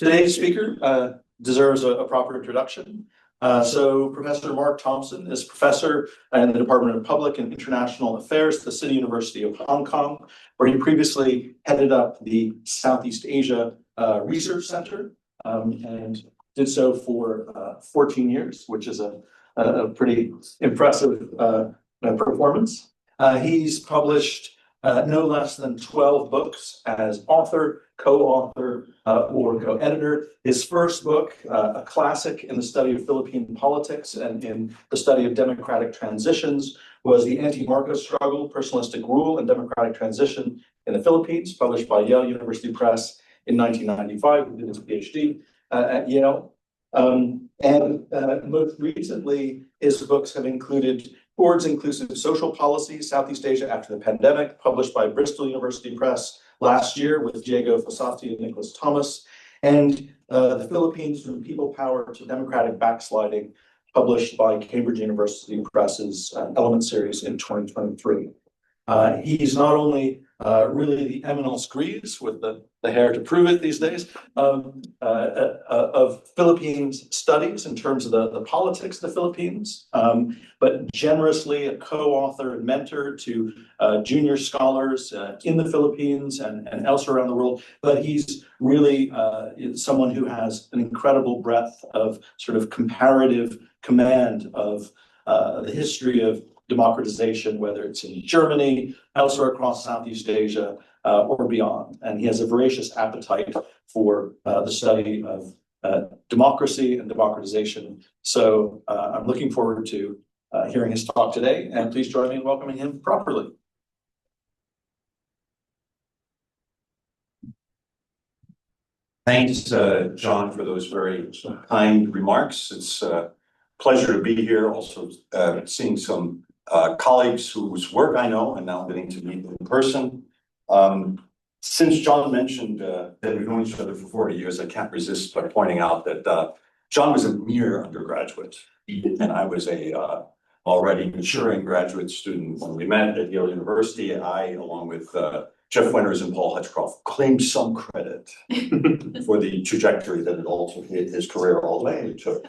Today's speaker deserves a proper introduction. So Professor Mark Thompson is professor in the Department of Public and International Affairs at the City University of Hong Kong, where he previously headed up the Southeast Asia Research Center and did so for 14 years, which is a pretty impressive performance. He's published no less than 12 books as author, co-author, or co-editor. His first book, a classic in the study of Philippine politics and in the study of democratic transitions, was The Anti-Marcos Struggle, Personalistic Rule and Democratic Transition in the Philippines, published by Yale University Press in 1995. He did his PhD at Yale. Most recently, his books have included Towards Inclusive Social Policy, Southeast Asia After the Pandemic, published by Bristol University Press last year with Diego Fossati and Nicholas Thomas, and The Philippines from People Power to Democratic Backsliding, published by Cambridge University Press's Element Series in 2023. He's not only really the eminence grise, with the hair to prove it these days, of Philippines studies in terms of the politics of the Philippines, but generously a co-author and mentor to junior scholars in the Philippines and elsewhere around the world. But he's really someone who has an incredible breadth of sort of comparative command of the history of democratization, whether it's in Germany, elsewhere across Southeast Asia, or beyond. And he has a voracious appetite for the study of democracy and democratization. So I'm looking forward to hearing his talk today, and please join me in welcoming him properly. Thanks, John, for those very kind remarks. It's a pleasure to be here, also seeing some colleagues whose work I know and now getting to meet in person. Since John mentioned that we've known each other for 40 years, I can't resist by pointing out that John was a mere undergraduate, and I was a already maturing graduate student. When we met at Yale University, I, along with Jeff Winters and Paul Hutchcroft, claimed some credit for the trajectory that it also hit his career all the way took.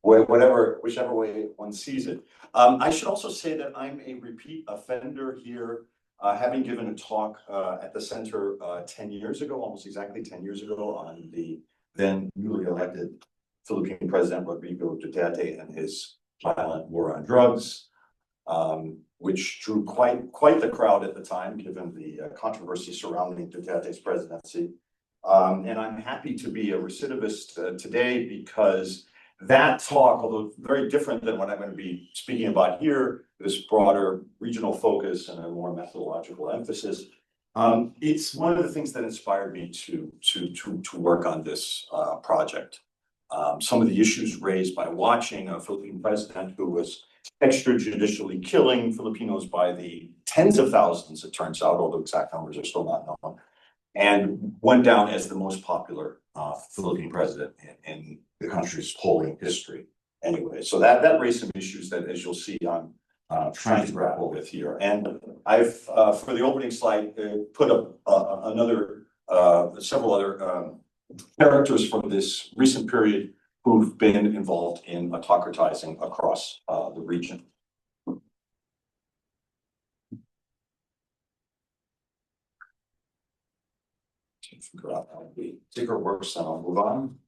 Whichever way one sees it. I should also say that I'm a repeat offender here, having given a talk at the center 10 years ago, almost exactly 10 years ago, on the then newly elected Philippine President Rodrigo Duterte and his violent war on drugs, which drew quite the crowd at the time, given the controversy surrounding Duterte's presidency. And I'm happy to be a recidivist today, because that talk, although very different than what I'm going to be speaking about here, this broader regional focus and a more methodological emphasis, it's one of the things that inspired me to work on this project. Some of the issues raised by watching a Philippine president who was extrajudicially killing Filipinos by the tens of thousands, it turns out, although exact numbers are still not known, and went down as the most popular Philippine president in the country's polling history. Anyway, so that raised some issues that, as you'll see, I'm trying to grapple with here. And I've, for the opening slide, put up several other characters from this recent period who've been involved in autocratizing across the region. Figure out how the ticker works, and I'll move on.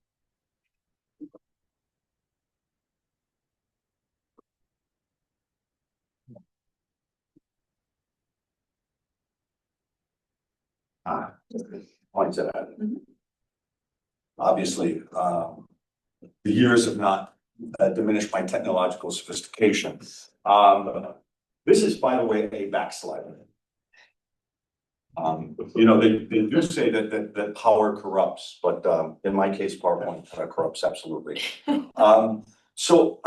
Points at it. Obviously, the years have not diminished my technological sophistication. This is, by the way, a backslider. You know, they do say that power corrupts, but in my case, PowerPoint corrupts absolutely. So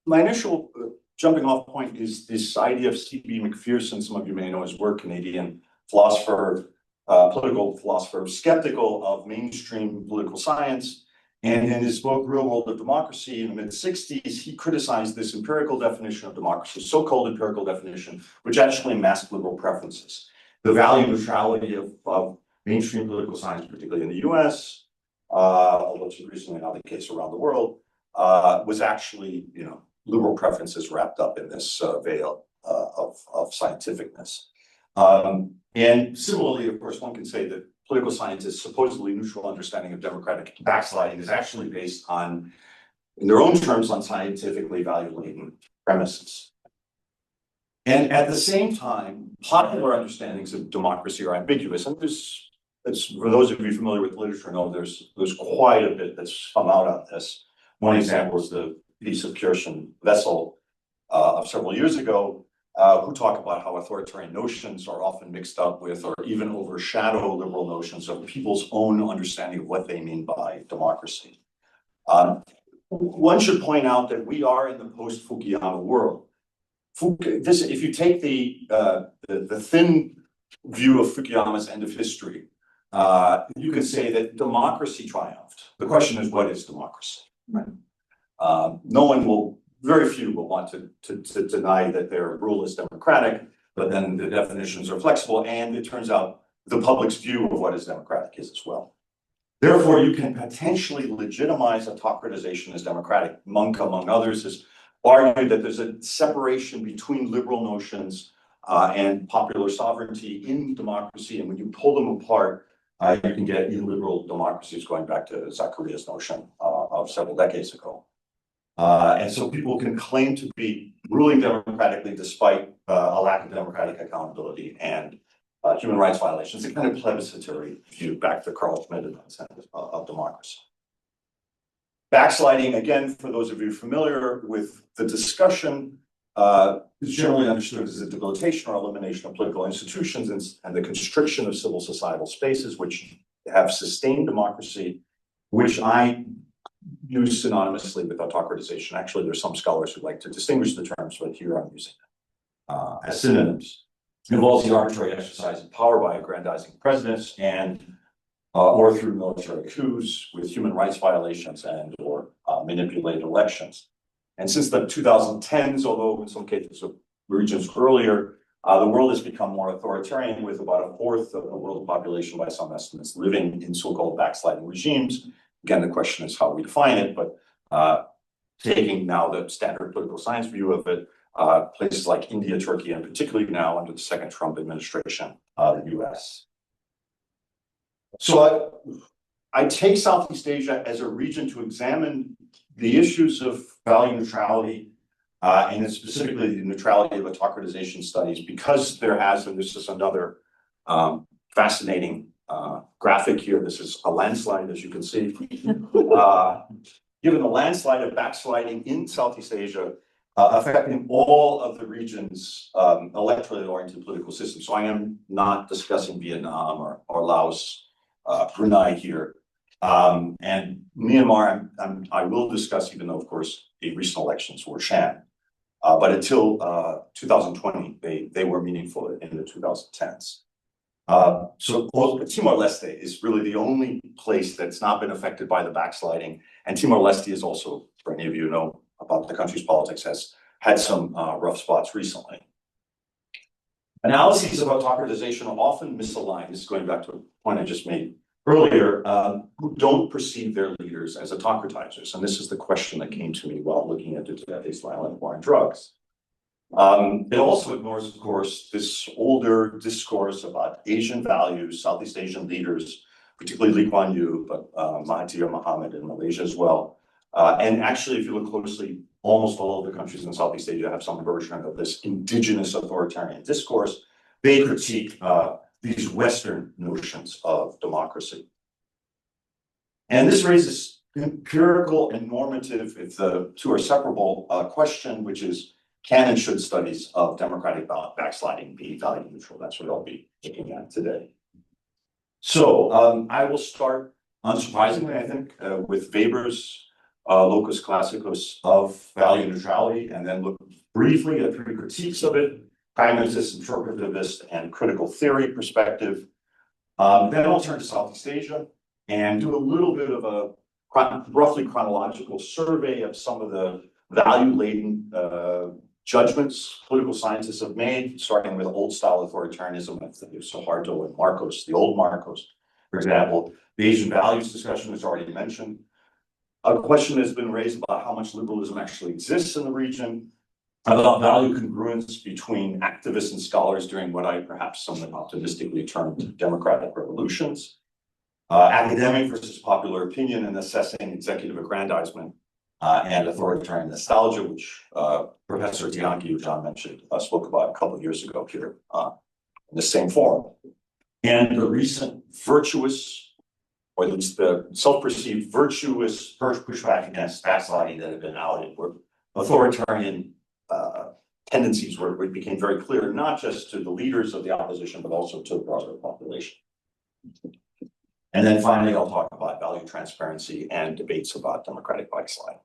my initial jumping off point is this idea of C.B. MacPherson. Some of you may know his work, Canadian philosopher, political philosopher, skeptical of mainstream political science. And in his book, Real World of Democracy, in the mid-60s, he criticized this empirical definition of democracy, so-called empirical definition, which actually masked liberal preferences. The value neutrality of mainstream political science, particularly in the US, although it's increasingly not the case around the world, was actually, liberal preferences wrapped up in this veil of scientificness. And similarly, of course, one can say that political scientists' supposedly neutral understanding of democratic backsliding is actually based on, in their own terms, on scientifically value-laden premises. And at the same time, popular understandings of democracy are ambiguous. And for those of you familiar with literature, know there's quite a bit that's come out on this. One example is the piece of Kirsten Wessel of several years ago, who talk about how authoritarian notions are often mixed up with or even overshadow liberal notions of people's own understanding of what they mean by democracy. One should point out that we are in the post-Fukuyama world. If you take the thin view of Fukuyama's end of history, you can say that democracy triumphed. The question is, what is democracy? Right? Very few will want to deny that their rule is democratic, but then the definitions are flexible, and it turns out the public's view of what is democratic is as well. Therefore, you can potentially legitimize autocratization as democratic. Monk, among others, has argued that there's a separation between liberal notions and popular sovereignty in democracy, and when you pull them apart, you can get illiberal democracies, going back to Zacharias' notion of several decades ago. And so people can claim to be ruling democratically despite a lack of democratic accountability and human rights violations. It's a kind of plebiscitary view back to Carl Schmitt of democracy. Backsliding, again, for those of you familiar with the discussion, is generally understood as a debilitation or elimination of political institutions and the constriction of civil societal spaces, which have sustained democracy, which I use synonymously with autocratization. Actually, there's some scholars who like to distinguish the terms, but here I'm using them as synonyms. It involves the arbitrary exercise of power by aggrandizing presidents and or through military coups with human rights violations and or manipulated elections. And since the 2010s, although in some cases of regions earlier, the world has become more authoritarian, with about a fourth of the world population, by some estimates, living in so-called backsliding regimes. Again, the question is how we define it, but taking now the standard political science view of it, places like India, Turkey, and particularly now under the second Trump administration, the US. So I take Southeast Asia as a region to examine the issues of value neutrality, and specifically the neutrality of autocratization studies, because there has, and this is another fascinating graphic here. This is a landslide, as you can see. Given the landslide of backsliding in Southeast Asia, affecting all of the region's electorally oriented political systems. So I am not discussing Vietnam or Laos, Brunei here. And Myanmar, I will discuss, even though, of course, the recent elections were sham. But until 2020, they were meaningful in the 2010s. So Timor-Leste is really the only place that's not been affected by the backsliding. And Timor-Leste is also, for any of you who know about the country's politics, has had some rough spots recently. Analyses of autocratization are often misaligned. This is going back to a point I just made earlier, who don't perceive their leaders as autocratizers. And this is the question that came to me while looking at the Tibet's violent war on drugs. It also ignores, of course, this older discourse about Asian values, Southeast Asian leaders, particularly Lee Kuan Yew, but Mahathir Mohamad in Malaysia as well. And actually, if you look closely, almost all of the countries in Southeast Asia have some version of this indigenous authoritarian discourse. They critique these Western notions of democracy. And this raises empirical and normative, if the two are separable, question, which is, can and should studies of democratic backsliding be value neutral? That's what I'll be looking at today. So I will start, unsurprisingly, I think, with Weber's locus classicus of value neutrality, and then look briefly at three critiques of it: pragmatist, interpretivist, and critical theory perspective. Then I'll turn to Southeast Asia and do a little bit of a roughly chronological survey of some of the value-laden judgments political scientists have made, starting with old-style authoritarianism of Suharto and Marcos, the old Marcos, For example, the Asian values discussion was already mentioned. A question has been raised about how much liberalism actually exists in the region, about value congruence between activists and scholars during what I perhaps somewhat optimistically termed democratic revolutions, academic versus popular opinion in assessing executive aggrandizement and authoritarian nostalgia, which Professor Tianki, who John mentioned, spoke about a couple of years ago here in the same forum. And the recent virtuous, or at least the self-perceived virtuous pushback against backsliding that have been outed, where authoritarian tendencies where it became very clear, not just to the leaders of the opposition, but also to the broader population. And then finally, I'll talk about value transparency and debates about democratic backslide.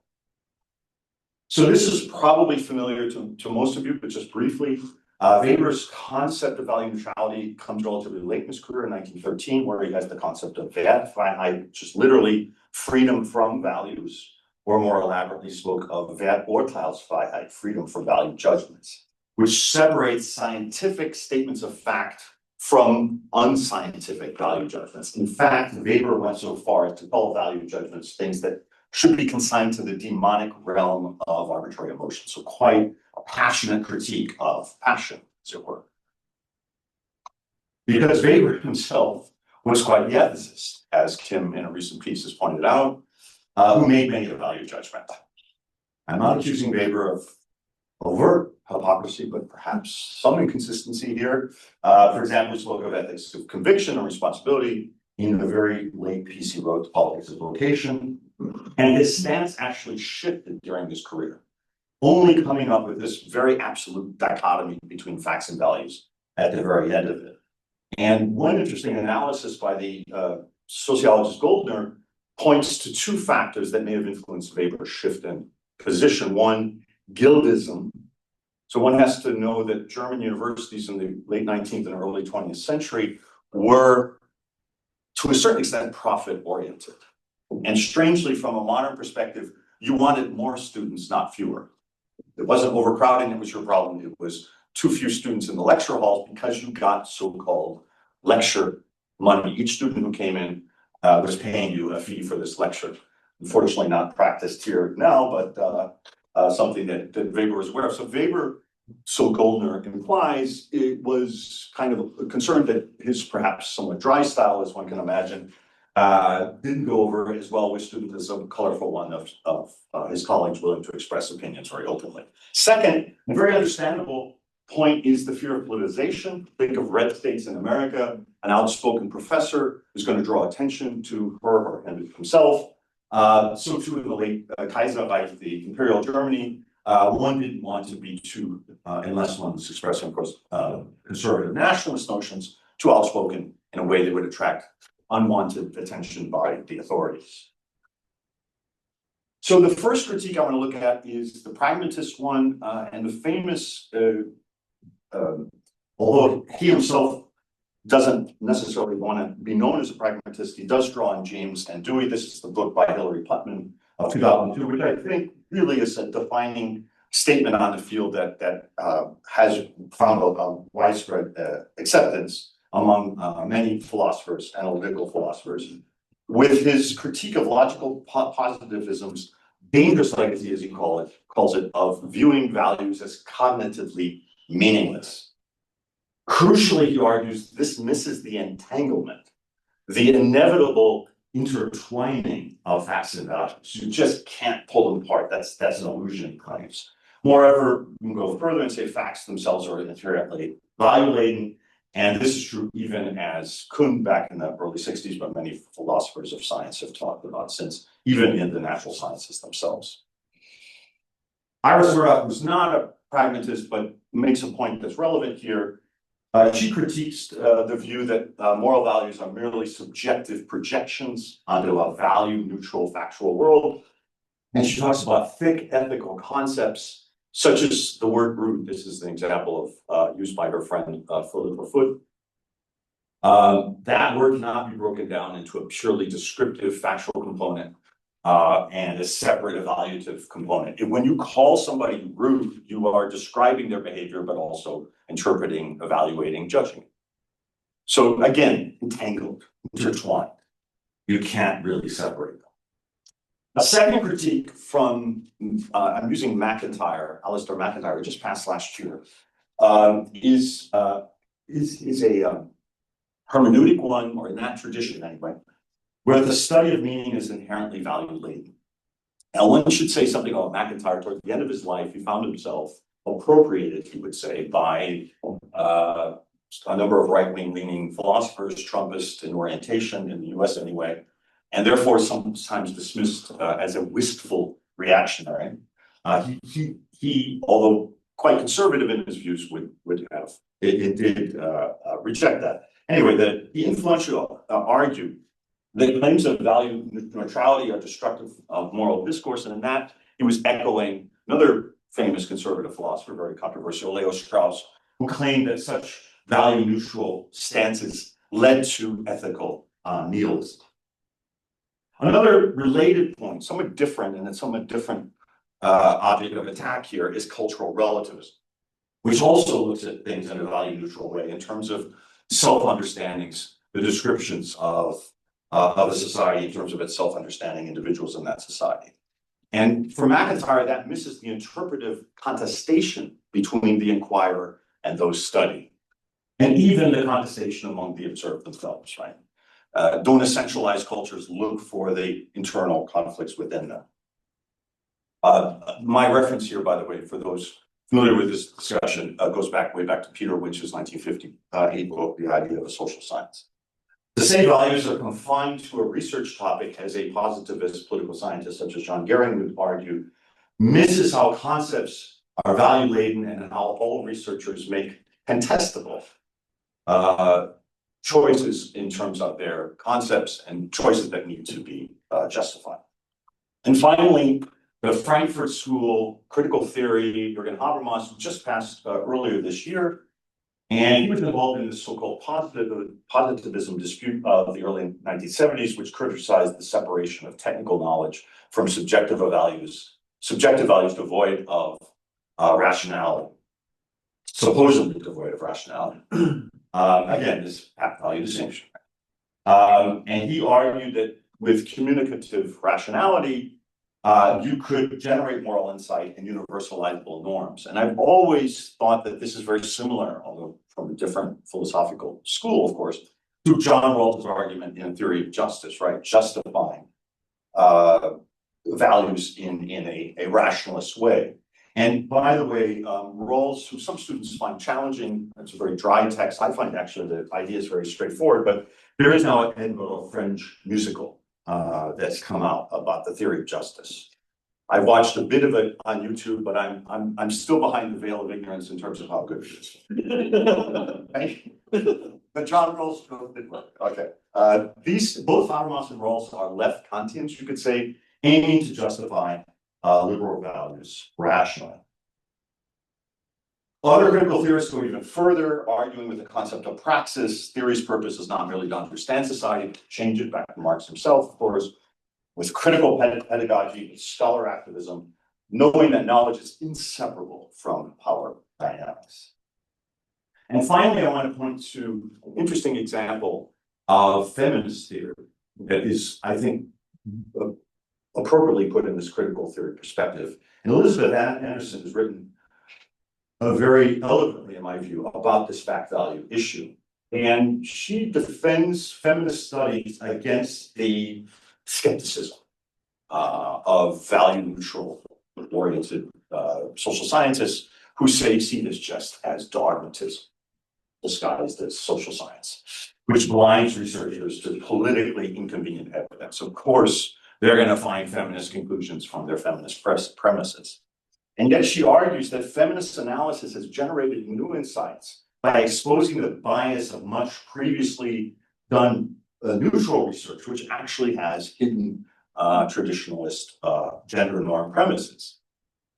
So this is probably familiar to most of you, but just briefly, Weber's concept of value neutrality comes relatively late in his career in 1913, where he has the concept of Wertfreiheit, which is literally freedom from values, or more elaborately spoke of Werturteilsfreiheit, freedom from value judgments, which separates scientific statements of fact from unscientific value judgments. In fact, Weber went so far as to call value judgments things that should be consigned to the demonic realm of arbitrary emotion. So quite a passionate critique of passion, as it were. Because Weber himself was quite the ethicist, as Kim in a recent piece has pointed out, who made many of value judgment. I'm not accusing Weber of overt hypocrisy, but perhaps some inconsistency here. For example, he spoke of ethics of conviction or responsibility in the very late piece he wrote, Politics of Vocation. And his stance actually shifted during his career, only coming up with this very absolute dichotomy between facts and values at the very end of it. And one interesting analysis by the sociologist Goldner points to two factors that may have influenced Weber's shift in position. One, Guildism. So one has to know that German universities in the late 19th and early 20th century were, to a certain extent, profit-oriented. And strangely, from a modern perspective, you wanted more students, not fewer. It wasn't overcrowding that was your problem. It was too few students in the lecture halls because you got so-called lecture money. Each student who came in was paying you a fee for this lecture. Unfortunately, not practiced here now, but something that Weber was aware of. So Weber, so Goldner implies, it was kind of concerned that his perhaps somewhat dry style, as one can imagine, didn't go over as well with students as a colorful one of his colleagues willing to express opinions very openly. Second, a very understandable point is the fear of politicization. Think of red states in America. An outspoken professor is going to draw attention to her or himself. So too in the late Kaiserreich, the Imperial Germany, one didn't want to be too, unless one was expressing, of course, conservative nationalist notions, too outspoken in a way that would attract unwanted attention by the authorities. So the first critique I want to look at is the pragmatist one, and the famous, although he himself doesn't necessarily want to be known as a pragmatist, he does draw on James and Dewey. This is the book by Hilary Putnam of 2002, which I think really is a defining statement on the field that has found a widespread acceptance among many philosophers, analytical philosophers, with his critique of logical positivism's dangerous legacy, as he calls it, of viewing values as cognitively meaningless. Crucially, he argues, this misses the entanglement, the inevitable intertwining of facts and values. You just can't pull them apart. That's an illusion, he claims. Moreover, we can go further and say facts themselves are inherently value-laden. And this is true even as Kuhn back in the early 60s, but many philosophers of science have talked about since, even in the natural sciences themselves. Iris Murdoch was not a pragmatist, but makes a point that's relevant here. She critiques the view that moral values are merely subjective projections onto a value-neutral factual world. And she talks about thick ethical concepts, such as the word brute. This is an example of used by her friend Philippa Foot. That word cannot be broken down into a purely descriptive factual component and a separate evaluative component. When you call somebody rude, you are describing their behavior, but also interpreting, evaluating, judging. So again, entangled, intertwined. You can't really separate them. A second critique from, I'm using McIntyre, Alistair McIntyre, just passed last year, is a hermeneutic one, or in that tradition anyway, where the study of meaning is inherently value-laden. Now, one should say something about McIntyre. Toward the end of his life, he found himself appropriated, he would say, by a number of right-wing leaning philosophers, Trumpist in orientation, in the US anyway, and therefore sometimes dismissed as a wistful reactionary. He, although quite conservative in his views, would have, it did reject that. Anyway, the influential argued that claims of value neutrality are destructive of moral discourse, and in that he was echoing another famous conservative philosopher, very controversial, Leo Strauss, who claimed that such value-neutral stances led to ethical nihilism. Another related point, somewhat different, and a somewhat different object of attack here, is cultural relativism, which also looks at things in a value-neutral way in terms of self-understandings, the descriptions of a society in terms of its self-understanding individuals in that society. And for McIntyre, that misses the interpretive contestation between the inquirer and those studied, and even the contestation among the observed themselves, right? Don't essentialize cultures, look for the internal conflicts within them. My reference here, by the way, for those familiar with this discussion, goes way back to Peter Winch's 1958 book, The Idea of a Social Science. To say values are confined to a research topic, as a positivist political scientist such as John Gehring would argue, misses how concepts are value-laden and how all researchers make contestable choices in terms of their concepts and choices that need to be justified. And finally, the Frankfurt School critical theory, Jürgen Habermas, just passed earlier this year. And he was involved in the so-called positivism dispute of the early 1970s, which criticized the separation of technical knowledge from subjective values devoid of rationality, supposedly devoid of rationality. Again, this value distinction. And he argued that with communicative rationality, you could generate moral insight and universalizable norms. And I've always thought that this is very similar, although from a different philosophical school, of course, to John Rawls' argument in Theory of Justice, right? Justifying values in a rationalist way. And by the way, Rawls, who some students find challenging, it's a very dry text. I find actually the idea is very straightforward, but there is now an Edinburgh Fringe musical that's come out about the theory of justice. I watched a bit of it on YouTube, but I'm still behind the veil of ignorance in terms of how good it is. But John Rawls did work. Okay. Both Habermas and Rawls are left Kantians, you could say, aiming to justify liberal values rationally. Other critical theorists go even further, arguing with the concept of praxis. Theory's purpose is not merely to understand society, to change it, back to Marx himself, of course, with critical pedagogy, with scholar activism, knowing that knowledge is inseparable from power dynamics. And finally, I want to point to an interesting example of feminist theory that is, I think, appropriately put in this critical theory perspective. And Elizabeth Anderson has written very eloquently, in my view, about this fact value issue. And she defends feminist studies against the skepticism of value neutral oriented social scientists who see this just as dogmatism disguised as social science, which blinds researchers to politically inconvenient evidence. Of course, they're going to find feminist conclusions from their feminist premises. And yet she argues that feminist analysis has generated new insights by exposing the bias of much previously done neutral research, which actually has hidden traditionalist gender norm premises.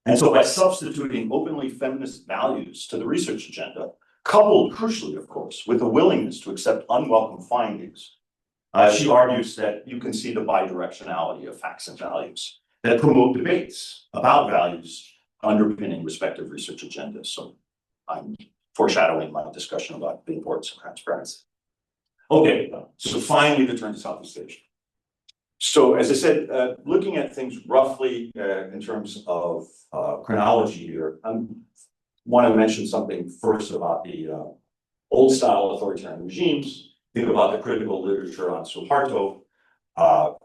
And so by substituting openly feminist values to the research agenda, coupled crucially, of course, with a willingness to accept unwelcome findings, she argues that you can see the bidirectionality of facts and values that promote debates about values underpinning respective research agendas. So I'm foreshadowing my discussion about the importance of transparency. Okay, so finally the turn to Southeast Asia. So as I said, looking at things roughly in terms of chronology here, I want to mention something first about the old style authoritarian regimes. Think about the critical literature on Suharto.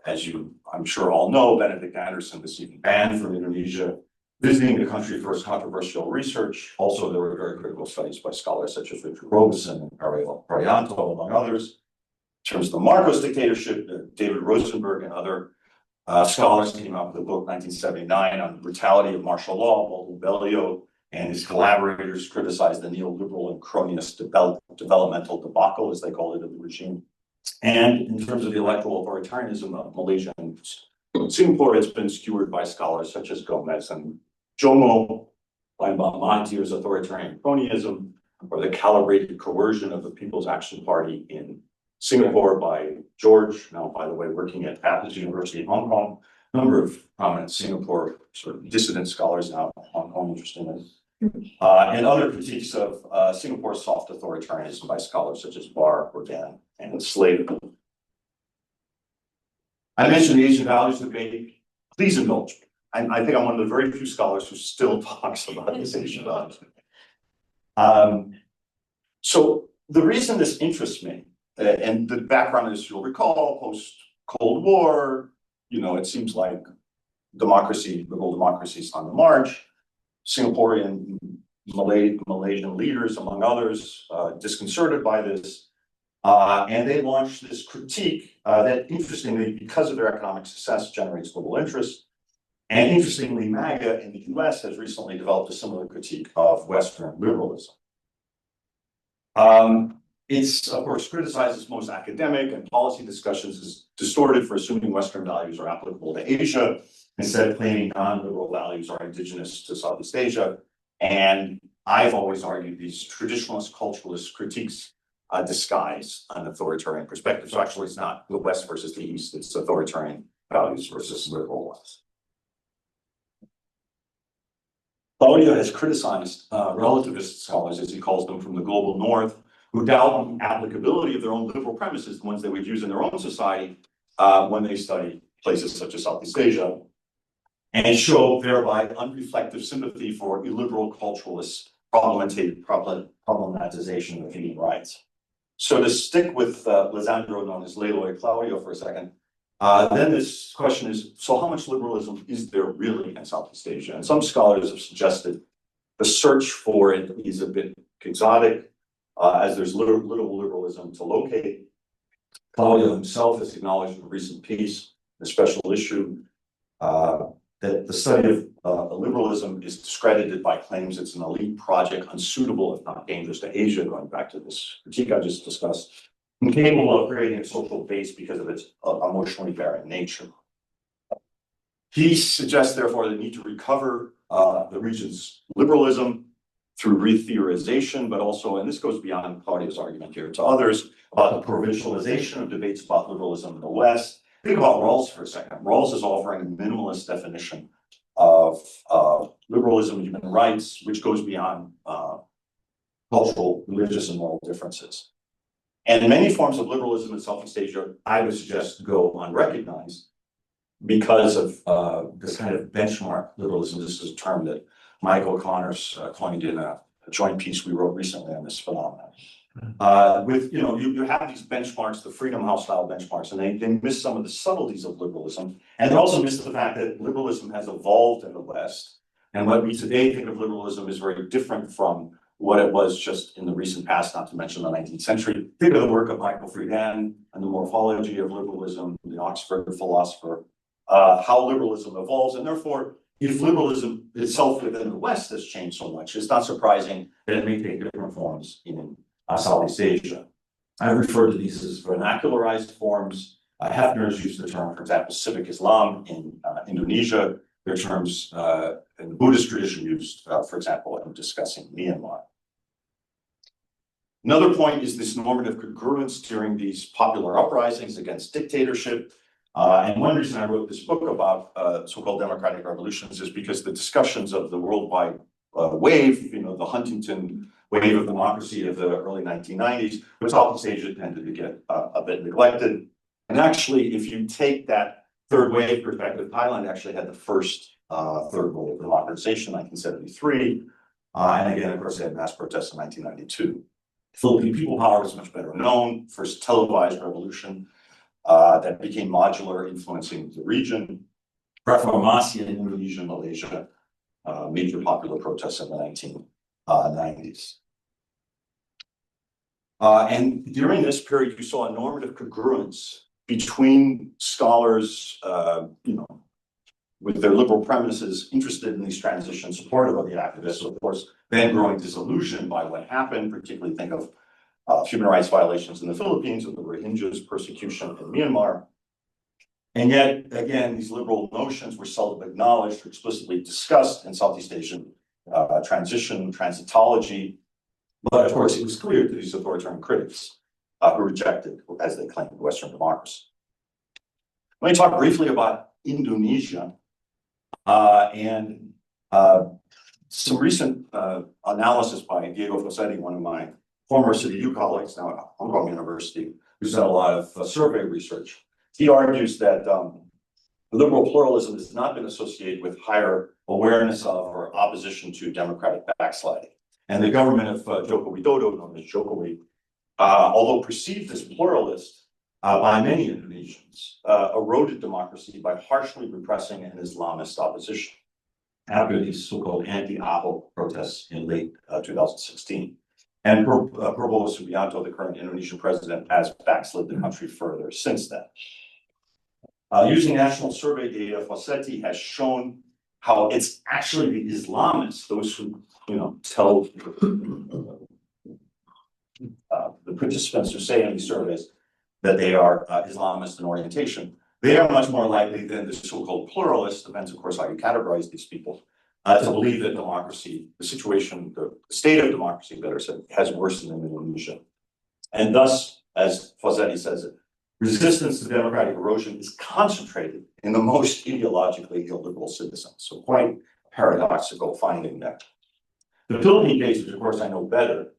As you, I'm sure all know, Benedict Anderson was even banned from Indonesia, visiting the country for his controversial research. Also, there were very critical studies by scholars such as Richard Robeson and Ariel Prianto, among others. In terms of the Marcos dictatorship, David Rosenberg and other scholars came out with a book, 1979, on the brutality of martial law. Waldo Bellio and his collaborators criticized the neoliberal and cronyist developmental debacle, as they call it, of the regime. And in terms of the electoral authoritarianism of Malaysia and Singapore, it's been skewered by scholars such as Gomez and Jomo, by Mahathir's authoritarian cronyism, or the calibrated coercion of the People's Action Party in Singapore by George, now, by the way, working at Baptist University in Hong Kong. A number of prominent Singapore sort of dissident scholars now in Hong Kong, interestingly. And other critiques of Singapore's soft authoritarianism by scholars such as Barr, Bourdain, and Slade. I mentioned the Asian values debate. Please indulge me. I think I'm one of the very few scholars who still talks about this Asian values debate. So the reason this interests me, and the background is, you'll recall, post-Cold War, you know, it seems like democracy, liberal democracy is on the march. Singaporean, Malaysian leaders, among others, disconcerted by this. And they launched this critique that, interestingly, because of their economic success, generates global interest. And interestingly, MAGA in the US has recently developed a similar critique of Western liberalism. It's, of course, criticizes most academic and policy discussions as distorted for assuming Western values are applicable to Asia, instead of claiming non-liberal values are indigenous to Southeast Asia. And I've always argued these traditionalist, culturalist critiques disguise an authoritarian perspective. So actually, it's not the West versus the East, it's authoritarian values versus liberal ones. Claudio has criticized relativist scholars, as he calls them, from the global North, who doubt the applicability of their own liberal premises, the ones they would use in their own society, when they study places such as Southeast Asia, and show thereby unreflective sympathy for illiberal culturalist problematization of human rights. So to stick with Lisandro, known as Leloy Claudio, for a second, then this question is, so how much liberalism is there really in Southeast Asia? And some scholars have suggested the search for it is a bit exotic, as there's little liberalism to locate. Claudio himself has acknowledged in a recent piece, a special issue, that the study of liberalism is discredited by claims it's an elite project, unsuitable, if not dangerous, to Asia, going back to this critique I just discussed, incapable of creating a social base because of its emotionally barren nature. He suggests, therefore, the need to recover the region's liberalism through re-theorization, but also, and this goes beyond Claudio's argument here, to others, about the provincialization of debates about liberalism in the West. Think about Rawls for a second. Rawls is offering a minimalist definition of liberalism and human rights, which goes beyond cultural, religious, and moral differences. And many forms of liberalism in Southeast Asia, I would suggest, go unrecognized because of this kind of benchmark liberalism. This is a term that Michael Connors coined in a joint piece we wrote recently on this phenomenon. With, you have these benchmarks, the Freedom House style benchmarks, and they miss some of the subtleties of liberalism. And they also miss the fact that liberalism has evolved in the West. And what we today think of liberalism is very different from what it was just in the recent past, not to mention the 19th century. Think of the work of Michael Friedan and the morphology of liberalism, the Oxford philosopher, how liberalism evolves. And therefore, if liberalism itself within the West has changed so much, it's not surprising that it may take different forms in Southeast Asia. I refer to these as vernacularized forms. Hefner's used the term, for example, civic Islam in Indonesia. Their terms in the Buddhist tradition used, for example, in discussing Myanmar. Another point is this normative congruence during these popular uprisings against dictatorship. And one reason I wrote this book about so-called democratic revolutions is because the discussions of the worldwide wave, the Huntington wave of democracy of the early 1990s, but Southeast Asia tended to get a bit neglected. And actually, if you take that third wave perspective, Thailand actually had the first third wave of democratization in 1973. And again, of course, they had mass protests in 1992. Philippine people power was much better known, first televised revolution that became modular, influencing the region. Reformasi in Indonesia and Malaysia, major popular protests in the 1990s. And during this period, you saw a normative congruence between scholars, with their liberal premises, interested in these transitions, supportive of the activists, of course, then growing disillusioned by what happened, particularly think of human rights violations in the Philippines, with the Rohingyas persecution in Myanmar. And yet, again, these liberal notions were seldom acknowledged or explicitly discussed in Southeast Asian transition, transitology. But of course, it was clear to these authoritarian critics who rejected, as they claimed, Western democracy. Let me talk briefly about Indonesia and some recent analysis by Diego Fossetti, one of my former CityU colleagues, now at Hong Kong University, who's done a lot of survey research. He argues that liberal pluralism has not been associated with higher awareness of or opposition to democratic backsliding. And the government of Joko Widodo, known as Jokowi, although perceived as pluralist by many Indonesians, eroded democracy by harshly repressing an Islamist opposition after these so-called anti-Ahok protests in late 2016. And Prabowo Subianto, the current Indonesian president, has backslid the country further since then. Using national survey data, Fossetti has shown how it's actually the Islamists, those who tell the participants who say in these surveys that they are Islamist in orientation. They are much more likely than the so-called pluralists, depends of course how you categorize these people, to believe that democracy, the situation, the state of democracy, better said, has worsened in Indonesia. And thus, as Fossetti says it, resistance to democratic erosion is concentrated in the most ideologically illiberal citizens. So quite paradoxical finding there. The Philippine case, which of course I know better,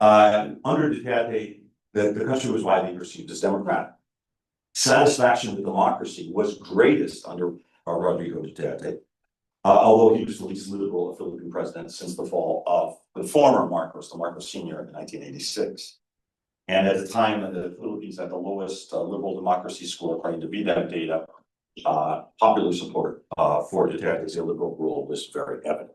under Duterte, the country was widely perceived as democratic. Satisfaction with democracy was greatest under Rodrigo Duterte, although he was the least liberal of Philippine presidents since the fall of the former Marcos, the Marcos Sr. in 1986. And at the time, the Philippines had the lowest liberal democracy score, according to BDEM data. Popular support for Duterte's illiberal rule was very evident.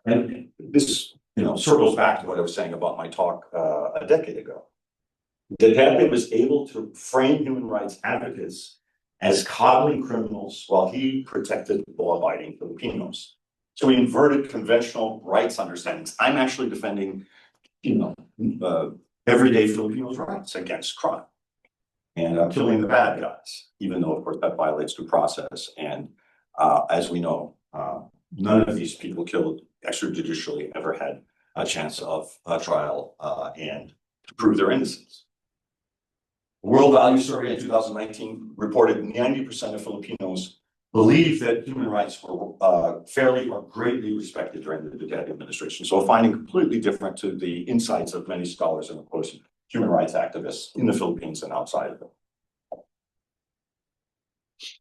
And this, circles back to what I was saying about my talk a decade ago. Duterte was able to frame human rights advocates as coddling criminals while he protected law-abiding Filipinos. So he inverted conventional rights understandings. I'm actually defending, everyday Filipinos' rights against crime and killing the bad guys, even though, of course, that violates due process. And as we know, none of these people killed extrajudicially ever had a chance of trial and to prove their innocence. The World Value Survey in 2019 reported 90% of Filipinos believe that human rights were fairly or greatly respected during the Duterte administration. So a finding completely different to the insights of many scholars and, of course, human rights activists in the Philippines and outside of it.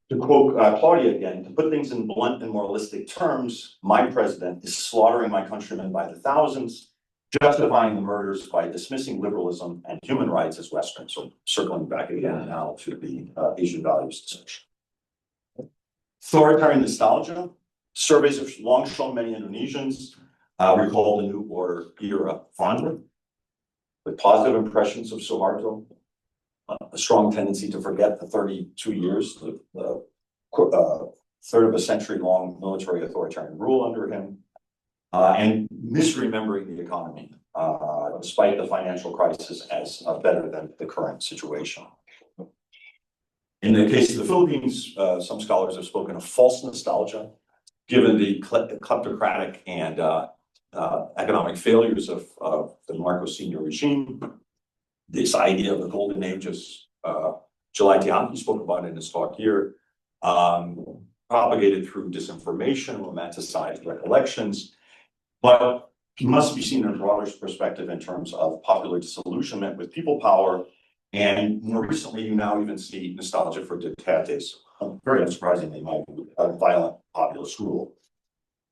To quote Claudia again, to put things in blunt and moralistic terms, my president is slaughtering my countrymen by the thousands, justifying the murders by dismissing liberalism and human rights as Western. So circling back again now to the Asian values discussion. Authoritarian nostalgia. Surveys have long shown many Indonesians recall the New Order era fondly, with positive impressions of Suharto, a strong tendency to forget the 32 years, the third of a century long military authoritarian rule under him, and misremembering the economy, despite the financial crisis, as better than the current situation. In the case of the Philippines, some scholars have spoken of false nostalgia, given the kleptocratic and economic failures of the Marcos Sr. regime. This idea of the golden ages, July Tianqi spoke about it in his talk here, propagated through disinformation, romanticized recollections. But must be seen in a broader perspective in terms of popular disillusionment with people power. And more recently, you now even see nostalgia for dictates, very unsurprisingly, a violent populist rule.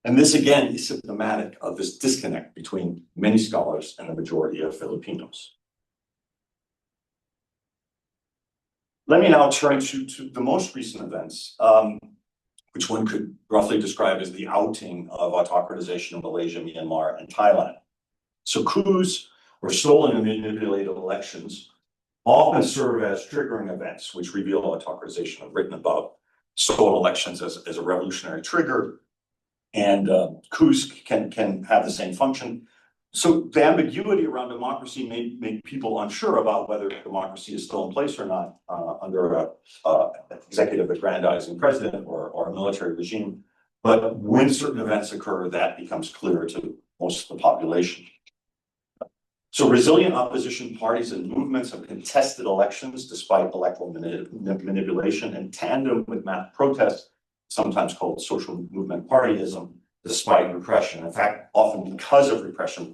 And this again is symptomatic of this disconnect between many scholars and the majority of Filipinos. Let me now turn to the most recent events, which one could roughly describe as the outing of autocratization in Malaysia, Myanmar, and Thailand. So coups or stolen and manipulated elections often serve as triggering events, which reveal autocratization. I've written about stolen elections as a revolutionary trigger, and coups can have the same function. So the ambiguity around democracy may make people unsure about whether democracy is still in place or not under an executive aggrandizing president or a military regime. But when certain events occur, that becomes clear to most of the population. So resilient opposition parties and movements have contested elections despite electoral manipulation in tandem with mass protests, sometimes called social movement partyism, despite repression. In fact, often because of repression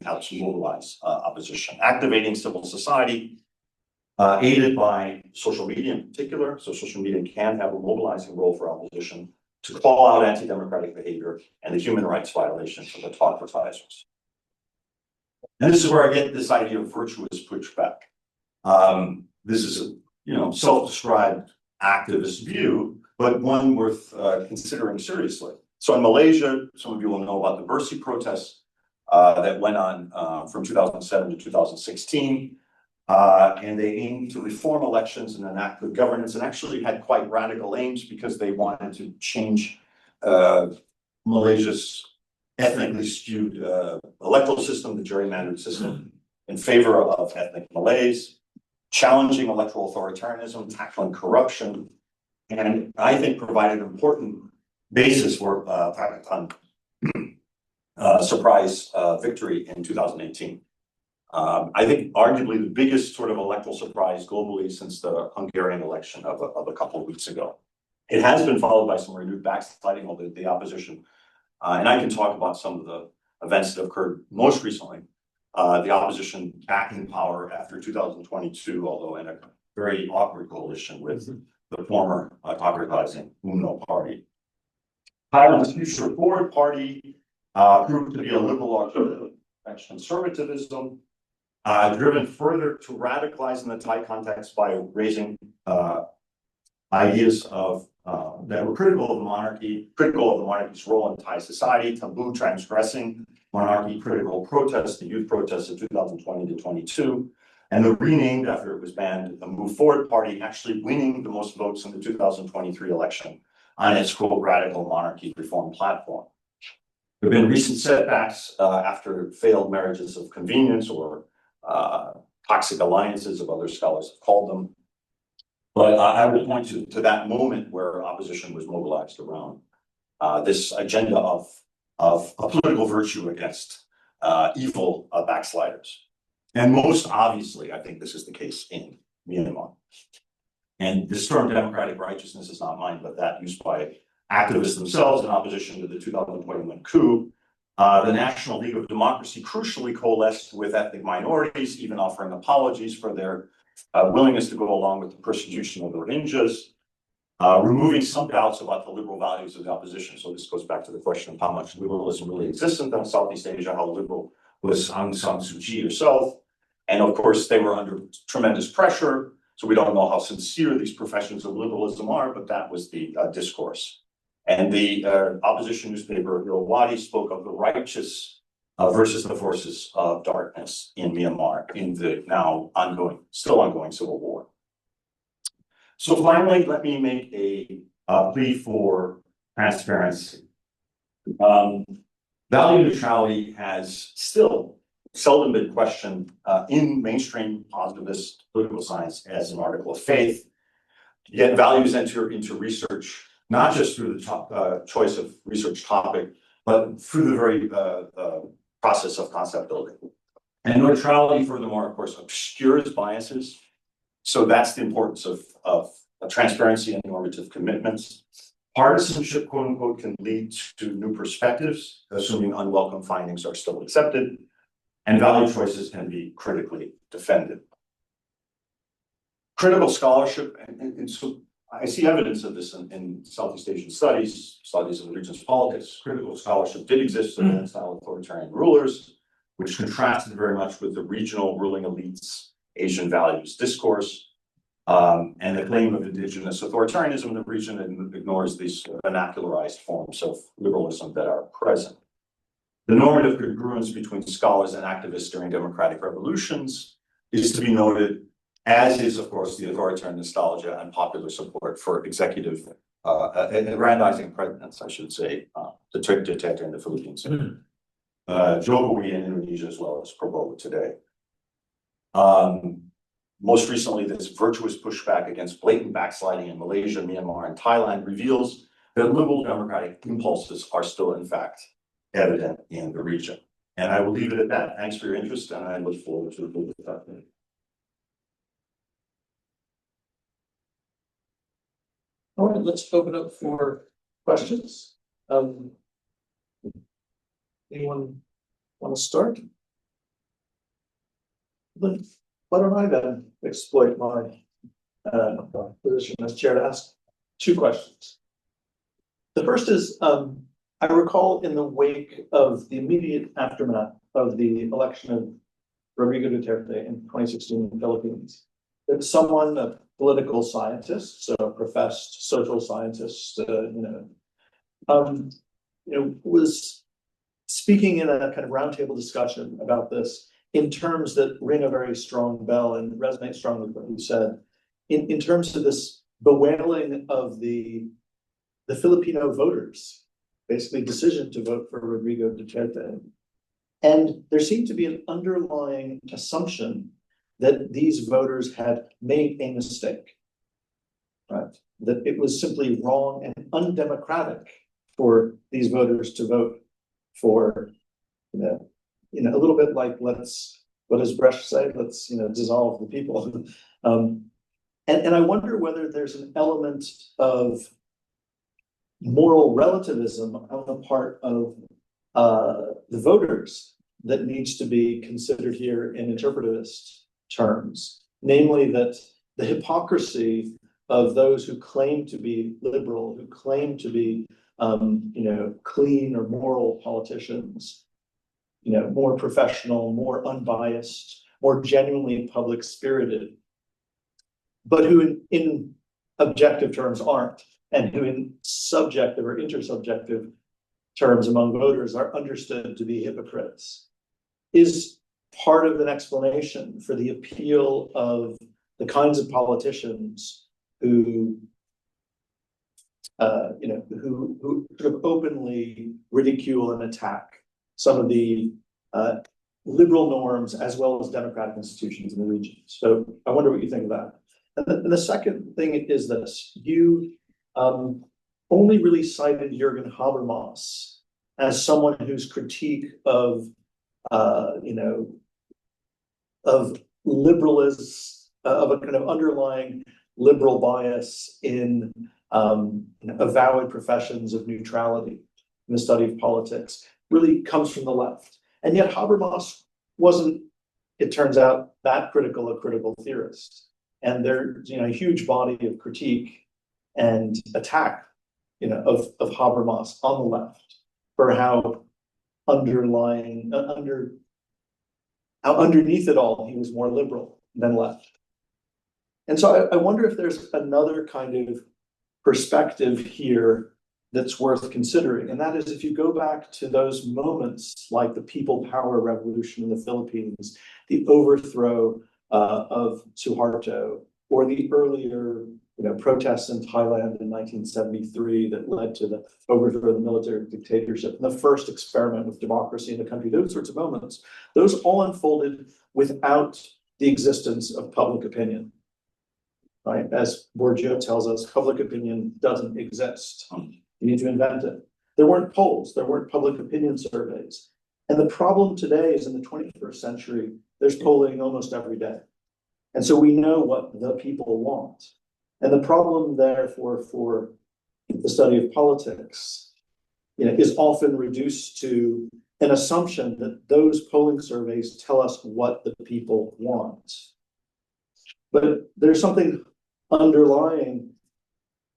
helps mobilize opposition, activating civil society, aided by social media in particular. So social media can have a mobilizing role for opposition to call out anti-democratic behavior and the human rights violations of autocratizers. And this is where I get this idea of virtuous pushback. This is a self-described activist view, but one worth considering seriously. So in Malaysia, some of you will know about the Bersih protests that went on from 2007 to 2016. And they aimed to reform elections and enact good governance, and actually had quite radical aims because they wanted to change Malaysia's ethnically skewed electoral system, the gerrymandered system, in favor of ethnic Malays, challenging electoral authoritarianism, tackling corruption, and I think provided an important basis for Pakistan surprise victory in 2018. I think arguably the biggest sort of electoral surprise globally since the Hungarian election of a couple of weeks ago. It has been followed by some renewed backsliding of the opposition. And I can talk about some of the events that have occurred most recently. The opposition back in power after 2022, although in a very awkward coalition with the former autocratizing UMNO party. Thailand's Future Forward Party proved to be a liberal conservatism, driven further to radicalize in the Thai context by raising ideas of that were critical of the monarchy's role in Thai society, taboo transgressing monarchy, critical protests, the youth protests of 2020 to 22, and the renamed after it was banned, the Move Forward Party actually winning the most votes in the 2023 election on its quote radical monarchy reform platform. There have been recent setbacks after failed marriages of convenience or toxic alliances, of other scholars have called them. But I would point to that moment where opposition was mobilized around this agenda of a political virtue against evil backsliders. And most obviously, I think this is the case in Myanmar. And this term democratic righteousness is not mine, but that used by activists themselves in opposition to the 2021 coup. The National League of Democracy crucially coalesced with ethnic minorities, even offering apologies for their willingness to go along with the persecution of the Rohingyas, removing some doubts about the liberal values of the opposition. So this goes back to the question of how much liberalism really exists in Southeast Asia, how liberal was Aung San Suu Kyi herself. And of course, they were under tremendous pressure. So we don't know how sincere these professions of liberalism are, but that was the discourse. And the opposition newspaper, Illiberal, spoke of the righteous versus the forces of darkness in Myanmar in the now still ongoing civil war. So finally, let me make a plea for transparency. Value neutrality has still seldom been questioned in mainstream positivist political science as an article of faith. Yet values enter into research, not just through the choice of research topic, but through the very process of concept building. And neutrality, furthermore, of course, obscures biases. So that's the importance of transparency and normative commitments. Partisanship, quote unquote, can lead to new perspectives, assuming unwelcome findings are still accepted, and value choices can be critically defended. Critical scholarship, and so I see evidence of this in Southeast Asian studies of the region's politics. Critical scholarship did exist in old-style authoritarian rulers, which contrasted very much with the regional ruling elites' Asian values discourse. And the claim of indigenous authoritarianism in the region ignores these vernacularized forms of liberalism that are present. The normative congruence between scholars and activists during democratic revolutions is to be noted, as is, of course, the authoritarian nostalgia and popular support for executive aggrandizing presidents, I should say, the dictator in the Philippines, Jokowi in Indonesia, as well as Prabowo today. Most recently, this virtuous pushback against blatant backsliding in Malaysia, Myanmar, and Thailand reveals that liberal democratic impulses are still, in fact, evident in the region. And I will leave it at that. Thanks for your interest, and I look forward to the discussion. All right, let's open up for questions. Anyone want to start? Why don't I then exploit my position as chair to ask two questions. The first is, I recall in the wake of the immediate aftermath of the election of Rodrigo Duterte in 2016 in the Philippines, that someone, a political scientist, so a professed social scientist, was speaking in a kind of roundtable discussion about this in terms that ring a very strong bell and resonate strongly with what you said, in terms of this bewailing of the Filipino voters, basically decision to vote for Rodrigo Duterte. And there seemed to be an underlying assumption that these voters had made a mistake, right? That it was simply wrong and undemocratic for these voters to vote for, a little bit like what does Brecht say? Let's, dissolve the people. And I wonder whether there's an element of moral relativism on the part of the voters that needs to be considered here in interpretivist terms, namely that the hypocrisy of those who claim to be liberal, who claim to be, clean or moral politicians, more professional, more unbiased, more genuinely public spirited, but who in objective terms aren't, and who in subjective or intersubjective terms among voters are understood to be hypocrites, is part of an explanation for the appeal of the kinds of politicians who sort of openly ridicule and attack some of the liberal norms as well as democratic institutions in the region. So I wonder what you think of that. And the second thing is this: you only really cited Jürgen Habermas as someone whose critique of liberalism, of a kind of underlying liberal bias in avowed professions of neutrality in the study of politics, really comes from the left. And yet Habermas wasn't, it turns out, that critical a critical theorist. And there's a huge body of critique and attack of Habermas on the left for how underneath it all he was more liberal than left. And so I wonder if there's another kind of perspective here that's worth considering. And that is, if you go back to those moments like the people power revolution in the Philippines, the overthrow of Suharto, or the earlier protests in Thailand in 1973 that led to the overthrow of the military dictatorship, and the first experiment with democracy in the country, those sorts of moments, those all unfolded without the existence of public opinion. Right? As Bourdieu tells us, public opinion doesn't exist. You need to invent it. There weren't polls, there weren't public opinion surveys. And the problem today is in the 21st century, there's polling almost every day. And so we know what the people want. And the problem, therefore, for the study of politics, is often reduced to an assumption that those polling surveys tell us what the people want. But there's something underlying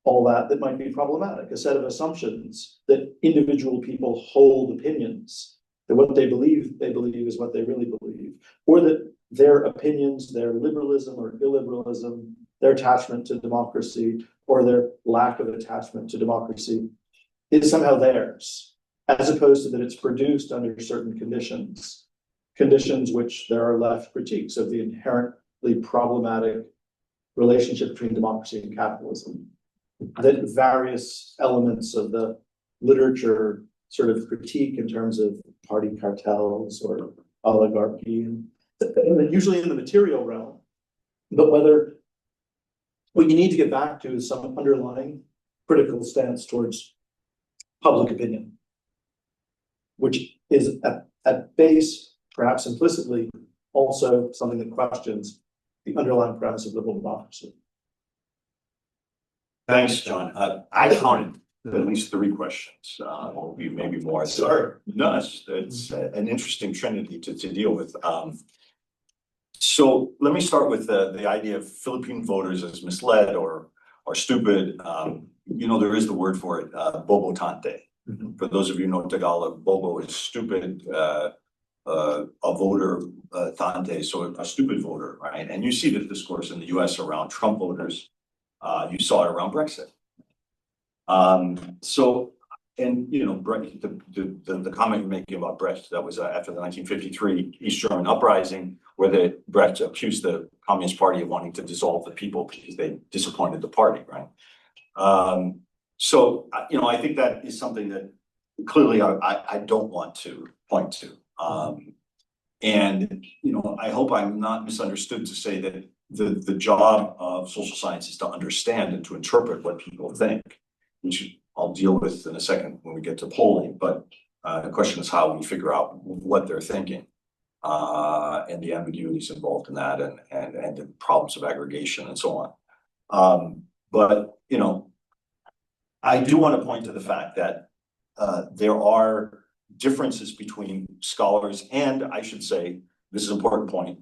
all that might be problematic, a set of assumptions that individual people hold opinions, that what they believe is what they really believe, or that their opinions, their liberalism or illiberalism, their attachment to democracy or their lack of attachment to democracy is somehow theirs, as opposed to that it's produced under certain conditions which there are left critiques of the inherently problematic relationship between democracy and capitalism, that various elements of the literature sort of critique in terms of party cartels or oligarchy, and usually in the material realm. But what you need to get back to is some underlying critical stance towards public opinion, which is at base, perhaps implicitly, also something that questions the underlying premise of liberal democracy. Thanks, John. I counted at least 3 questions, maybe more. Sorry. No, it's an interesting trinity to deal with. So let me start with the idea of Philippine voters as misled or stupid. There is the word for it, bobo tante. Mm-hmm. For those of you who know Tagalog, bobo is stupid, a voter, tante, so a stupid voter, right? And you see the discourse in the US around Trump voters. You saw it around Brexit. The comment you're making about Brecht, that was after the 1953 East German uprising, where Brecht accused the Communist Party of wanting to dissolve the people because they disappointed the party, right? I think that is something that clearly I don't want to point to. I hope I'm not misunderstood to say that the job of social science is to understand and to interpret what people think, which I'll deal with in a second when we get to polling. But the question is how we figure out what they're thinking, and the ambiguities involved in that, and the problems of aggregation and so on. I do want to point to the fact that there are differences between scholars, and I should say, this is an important point,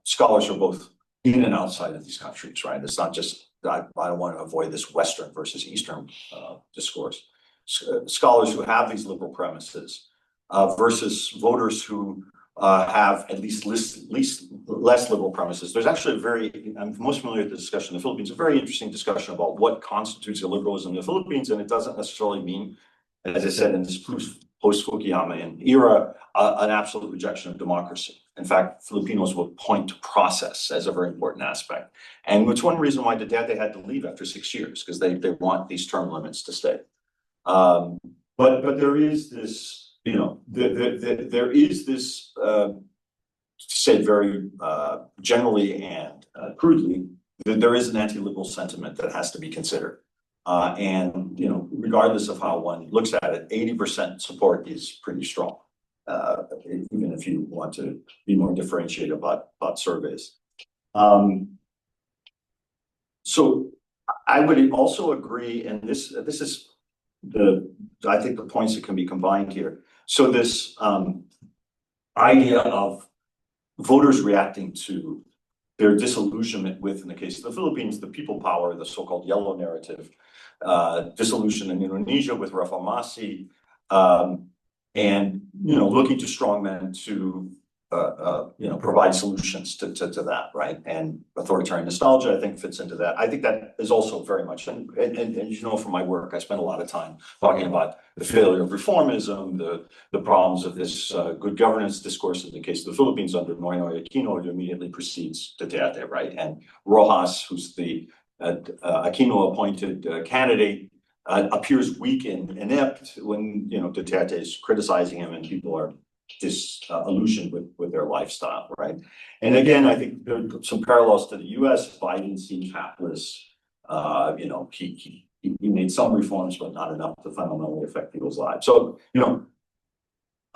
scholars are both in and outside of these countries, right? It's not just, I don't want to avoid this Western versus Eastern discourse. Scholars who have these liberal premises versus voters who have at least less liberal premises. There's actually I'm most familiar with the discussion in the Philippines, a very interesting discussion about what constitutes illiberalism in the Philippines, and it doesn't necessarily mean, as I said, in this post-Fukuyama era, an absolute rejection of democracy. In fact, Filipinos will point to process as a very important aspect. And it's one reason why Duterte had to leave after 6 years, because they want these term limits to stay. But there is this, there is this, said very generally and crudely, that there is an anti-liberal sentiment that has to be considered. Regardless of how one looks at it, 80% support is pretty strong, even if you want to be more differentiated about surveys. So I would also agree, and this is I think the points that can be combined here. So this idea of voters reacting to their disillusionment with, in the case of the Philippines, the people power, the so-called yellow narrative, dissolution in Indonesia with Reformasi, and looking to strongmen to provide solutions to that, right? And authoritarian nostalgia, I think, fits into that. I think that is also very much, and from my work, I spend a lot of time talking about the failure of reformism, the problems of this good governance discourse in the case of the Philippines under Noynoy Aquino, who immediately precedes Duterte, right? And Rojas, who's the Aquino-appointed candidate, appears weak and inept when Duterte is criticizing him and people are disillusioned with their lifestyle, right? And again, I think there are some parallels to the U.S. Biden seemed hapless. He made some reforms, but not enough to fundamentally affect people's lives. So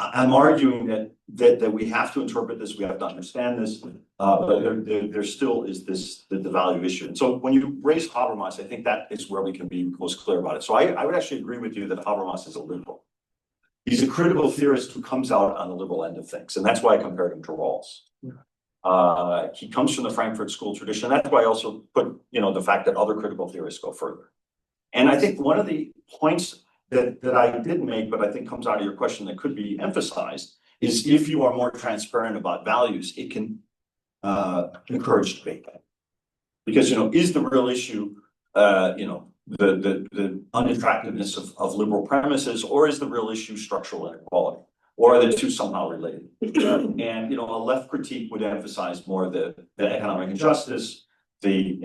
I'm arguing that we have to interpret this, we have to understand this, but there still is the value issue. And so when you raise Habermas, I think that is where we can be most clear about it. So I would actually agree with you that Habermas is a liberal. He's a critical theorist who comes out on the liberal end of things, and that's why I compared him to Rawls. He comes from the Frankfurt School tradition. That's why I also put, the fact that other critical theorists go further. And I think one of the points that I didn't make, but I think comes out of your question that could be emphasized, is if you are more transparent about values, it can encourage debate. Because, is the real issue, the unattractiveness of liberal premises, or is the real issue structural inequality? Or are the two somehow related? And, a left critique would emphasize more the economic injustice, the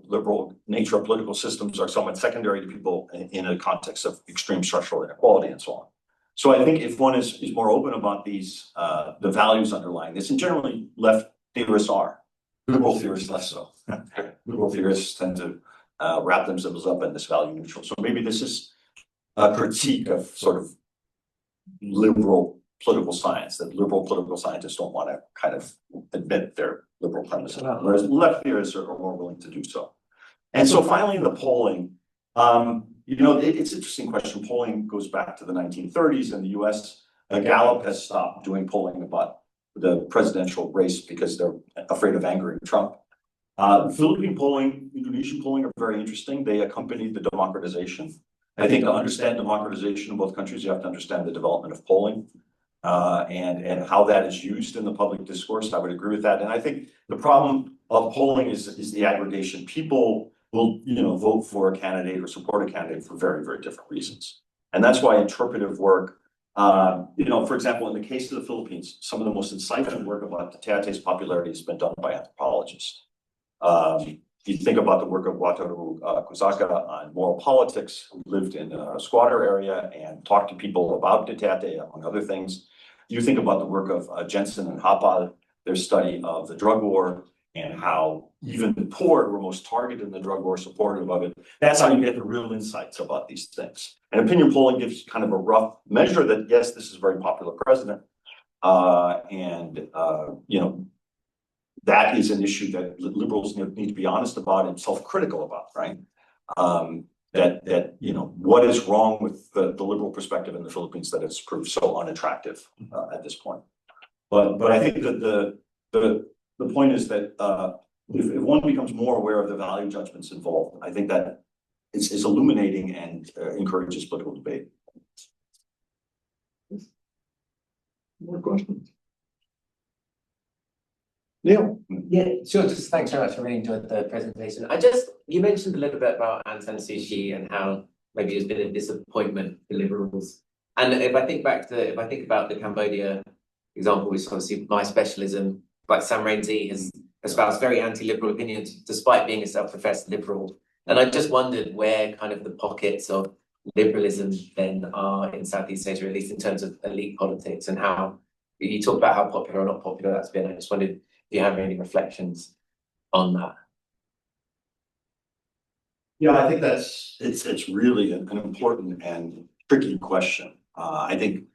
liberal nature of political systems are somewhat secondary to people in a context of extreme structural inequality and so on. So I think if one is more open about these, the values underlying this, and generally left theorists are, liberal theorists less so. Liberal theorists tend to wrap themselves up in this value neutral. So maybe this is a critique of sort of liberal political science, that liberal political scientists don't want to kind of admit their liberal premises, whereas left theorists are more willing to do so. And so finally in the polling, it's an interesting question. Polling goes back to the 1930s in the US. Gallup has stopped doing polling about the presidential race because they're afraid of angering Trump. Philippine polling, Indonesian polling are very interesting. They accompany the democratization. I think to understand democratization in both countries, you have to understand the development of polling and how that is used in the public discourse. I would agree with that. And I think the problem of polling is the aggregation. People will, vote for a candidate or support a candidate for very, very different reasons. And that's why interpretive work, for example, in the case of the Philippines, some of the most insightful work about Duterte's popularity has been done by anthropologists. If you think about the work of Wataru Kusaka on moral politics, who lived in a squatter area and talked to people about Duterte, among other things. You think about the work of Jensen and Hapal, their study of the drug war and how even the poor were most targeted in the drug war, supportive of it. That's how you get the real insights about these things. And opinion polling gives kind of a rough measure that, yes, this is a very popular president. That is an issue that liberals need to be honest about and self-critical about, right? What is wrong with the liberal perspective in the Philippines that it's proved so unattractive at this point? But I think that the point is that if one becomes more aware of the value judgments involved, I think that is illuminating and encourages political debate. More questions? Neil? Yeah, sure. Just thanks very much. I really enjoyed the presentation. You mentioned a little bit about Aung San Suu Kyi and how maybe it's been a disappointment for liberals. And if I think about the Cambodia example, which is obviously my specialism, like Sam Rainsy has espoused very anti-liberal opinions despite being a self-professed liberal. And I just wondered where kind of the pockets of liberalism then are in Southeast Asia, at least in terms of elite politics, and how you talk about how popular or not popular that's been. I just wondered, do you have any reflections on that? Yeah, I think it's really an important and tricky question. I think,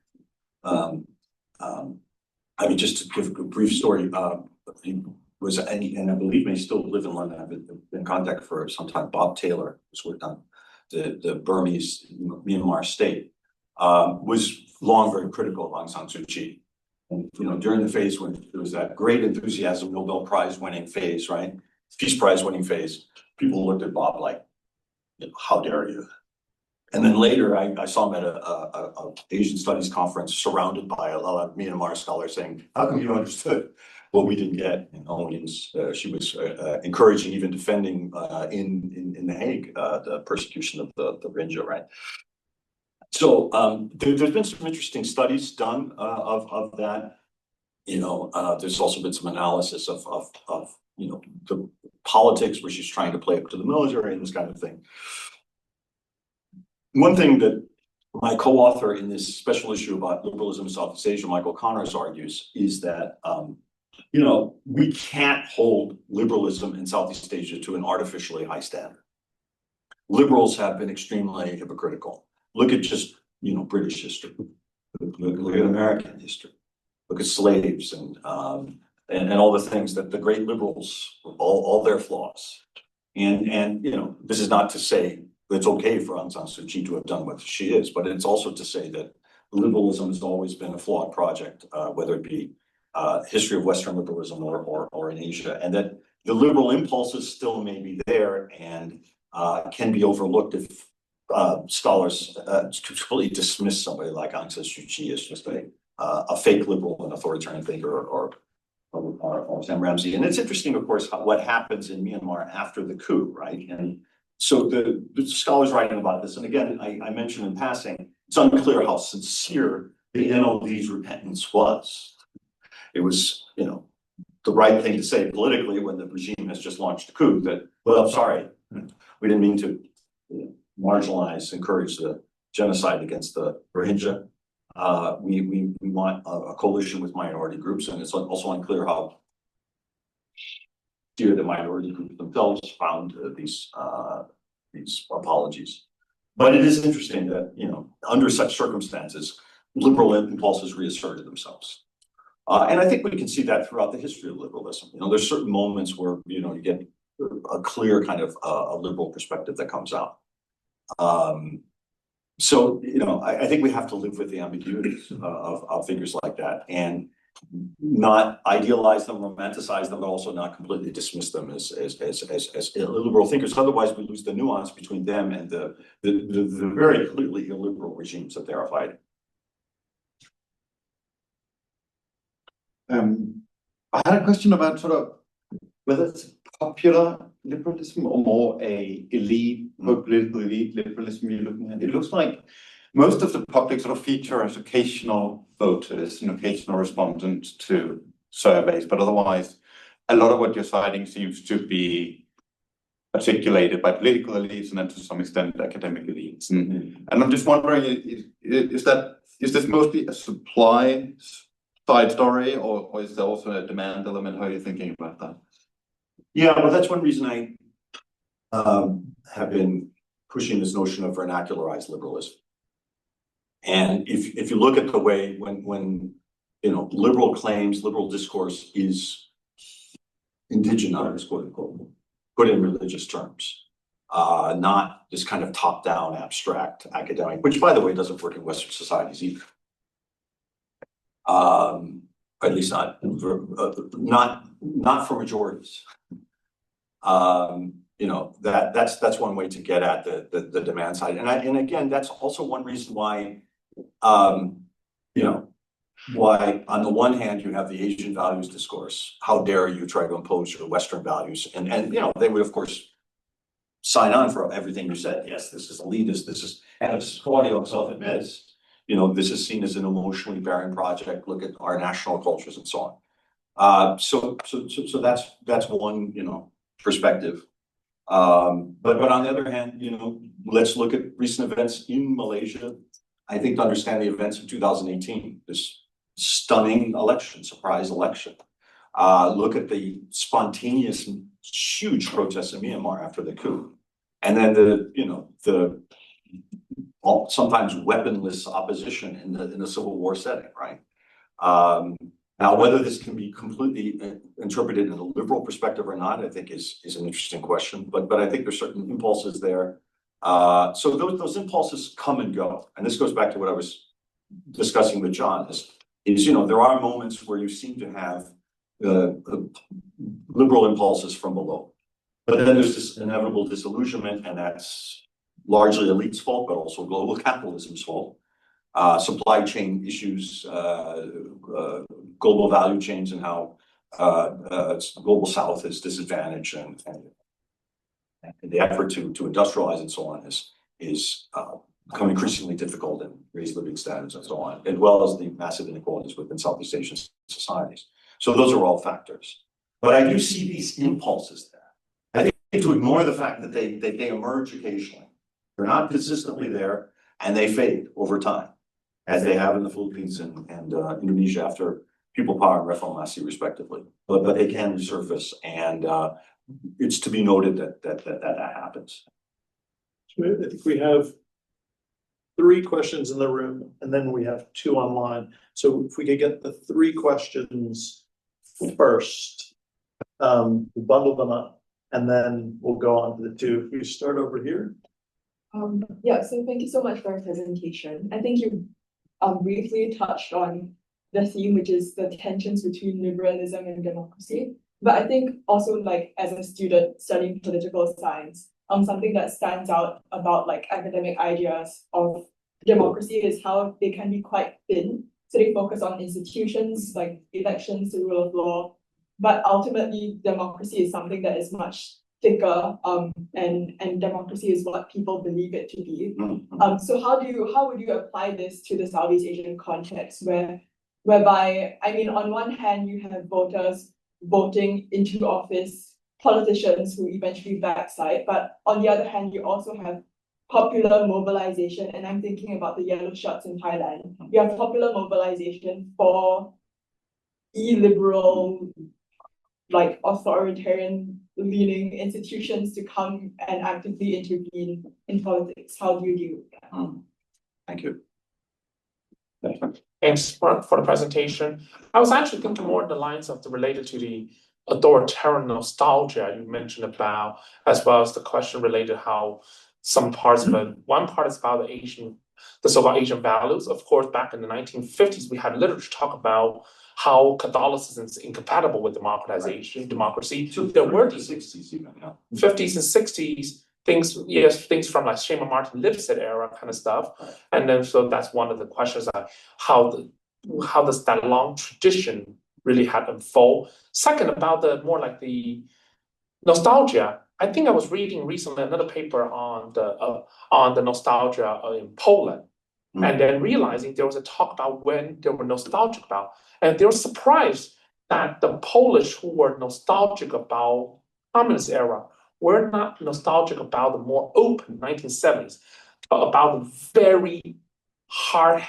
just to give a brief story, he was, and I believe may still live in London. I've been in contact for some time. Bob Taylor, who's worked on the Burmese Myanmar state, was long very critical of Aung San Suu Kyi. And, during the phase when there was that great enthusiasm, Nobel Prize winning phase, right? Peace Prize winning phase, people looked at Bob like, how dare you? And then later I saw him at a Asian Studies conference surrounded by a lot of Myanmar scholars saying, how come you understood what we didn't get? And she was encouraging, even defending in The Hague, the persecution of the Rohingya, right? So there's been some interesting studies done of that. There's also been some analysis of the politics where she's trying to play up to the military and this kind of thing. One thing that my co-author in this special issue about liberalism in Southeast Asia, Michael Connors, argues is that we can't hold liberalism in Southeast Asia to an artificially high standard. Liberals have been extremely hypocritical. Look at just, British history. Look at American history. Look at slaves and all the things that the great liberals, all their flaws. And you know, this is not to say it's okay for Aung San Suu Kyi to have done what she is, but it's also to say that liberalism has always been a flawed project, whether it be history of Western liberalism or in Asia, and that the liberal impulses still may be there and can be overlooked if scholars completely dismiss somebody like Aung San Suu Kyi as just a fake liberal and authoritarian thinker or Sam Ramsey. And it's interesting, of course, what happens in Myanmar after the coup, right? And so the scholars writing about this, and again, I mentioned in passing, it's unclear how sincere the NLD's repentance was. It was, you know, the right thing to say politically when the regime has just launched a coup that, well, I'm sorry, we didn't mean to marginalize, encourage the genocide against the Rohingya. We want a coalition with minority groups, and it's also unclear how the minority groups themselves found these apologies. But it is interesting that, you know, under such circumstances, liberal impulses reasserted themselves. And I think we can see that throughout the history of liberalism. You know, there's certain moments where, you know, you get a clear kind of a liberal perspective that comes out. So, you know, I think we have to live with the ambiguities of figures like that and not idealize them, romanticize them, but also not completely dismiss them as illiberal thinkers. Otherwise, we lose the nuance between them and the very clearly illiberal regimes that they are fighting. I had a question about sort of whether it's popular liberalism or more a elite, political elite liberalism you're looking at. It looks like most of the public sort of feature as occasional voters and occasional respondents to surveys, but otherwise a lot of what you're citing seems to be articulated by political elites and then to some extent academic elites. And I'm just wondering, is this mostly a supply side story, or is there also a demand element? How are you thinking about that? Yeah, well, that's one reason I have been pushing this notion of vernacularized liberalism. And if you look at the way when you know liberal claims, liberal discourse is indigenized, quote unquote, put in religious terms, not this kind of top-down abstract academic, which by the way doesn't work in Western societies either. At least not for majorities. You know, that's one way to get at the demand side, and again, that's also one reason why, you know, why on the one hand you have the Asian values discourse. How dare you try to impose your Western values? And you know, they would of course sign on for everything you said. Yes, this is elitist. This is, and as Claudio himself admits, you know, this is seen as an emotionally barren project. Look at our national cultures and so on. So that's one, you know, perspective. But on the other hand, you know, let's look at recent events in Malaysia. I think to understand the events of 2018, this stunning election, surprise election. Look at the spontaneous, huge protests in Myanmar after the coup, and then the sometimes weaponless opposition in the civil war setting, right? Now, whether this can be completely interpreted in a liberal perspective or not, I think is an interesting question. But I think there's certain impulses there. So those impulses come and go, and this goes back to what I was discussing with John. Is you know, there are moments where you seem to have liberal impulses from below, but then there's this inevitable disillusionment, and that's largely elite's fault, but also global capitalism's fault. Supply chain issues, global value chains, and how global South is disadvantaged, and the effort to industrialize and so on is become increasingly difficult and raise living standards and so on, as well as the massive inequalities within Southeast Asian societies. So those are all factors. But I do see these impulses there. I think to ignore the fact that they emerge occasionally, they're not consistently there, and they fade over time, as they have in the Philippines and Indonesia after people power and reformasi respectively. But they can resurface, and it's to be noted that happens. So I think we have 3 questions in the room, and then we have 2 online. So if we could get the 3 questions first, we'll bundle them up, and then we'll go on to the 2. If we start over here. Yeah, so thank you so much for your presentation. I think you briefly touched on the theme, which is the tensions between liberalism and democracy. But I think also, like, as a student studying political science, something that stands out about like academic ideas of democracy is how they can be quite thin. So they focus on institutions like elections, the rule of law, but ultimately democracy is something that is much thicker, and democracy is what people believe it to be. So how would you apply this to the Southeast Asian context, whereby, I mean, on one hand you have voters voting into office politicians who eventually backslide, but on the other hand you also have popular mobilization, and I'm thinking about the yellow shirts in Thailand. You have popular mobilization for illiberal, like authoritarian leaning institutions to come and actively intervene in politics. How do you deal with that? Thank you. Thanks for the presentation. I was actually thinking more in the lines of related to the authoritarian nostalgia you mentioned about, as well as the question related how some parts of it, one part is about the so-called Asian values. Of course, back in the 1950s, we had literature talk about how Catholicism is incompatible with democracy. There were these 60s even, yeah. 50s and 60s things from like Shema Martin Lipset era kind of stuff. And then so that's one of the questions, how does that long tradition really have unfold? Second, about the nostalgia. I think I was reading recently another paper on the nostalgia in Poland, and then realizing there was a talk about when they were nostalgic about, and they were surprised that the Polish who were nostalgic about communist era were not nostalgic about the more open 1970s, but about the very hard,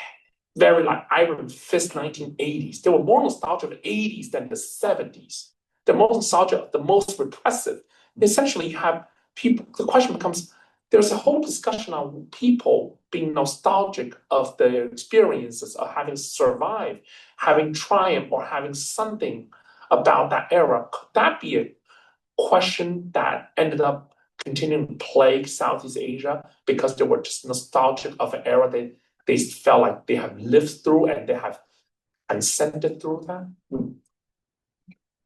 very like iron fist 1980s. They were more nostalgic of the 80s than the 70s. The most nostalgic, the most repressive. Essentially, you have people, the question becomes, there's a whole discussion on people being nostalgic of their experiences of having survived, having triumphed, or having something about that era. Could that be a question that ended up continuing to plague Southeast Asia because they were just nostalgic of an era they felt like they have lived through and they have transcended through that?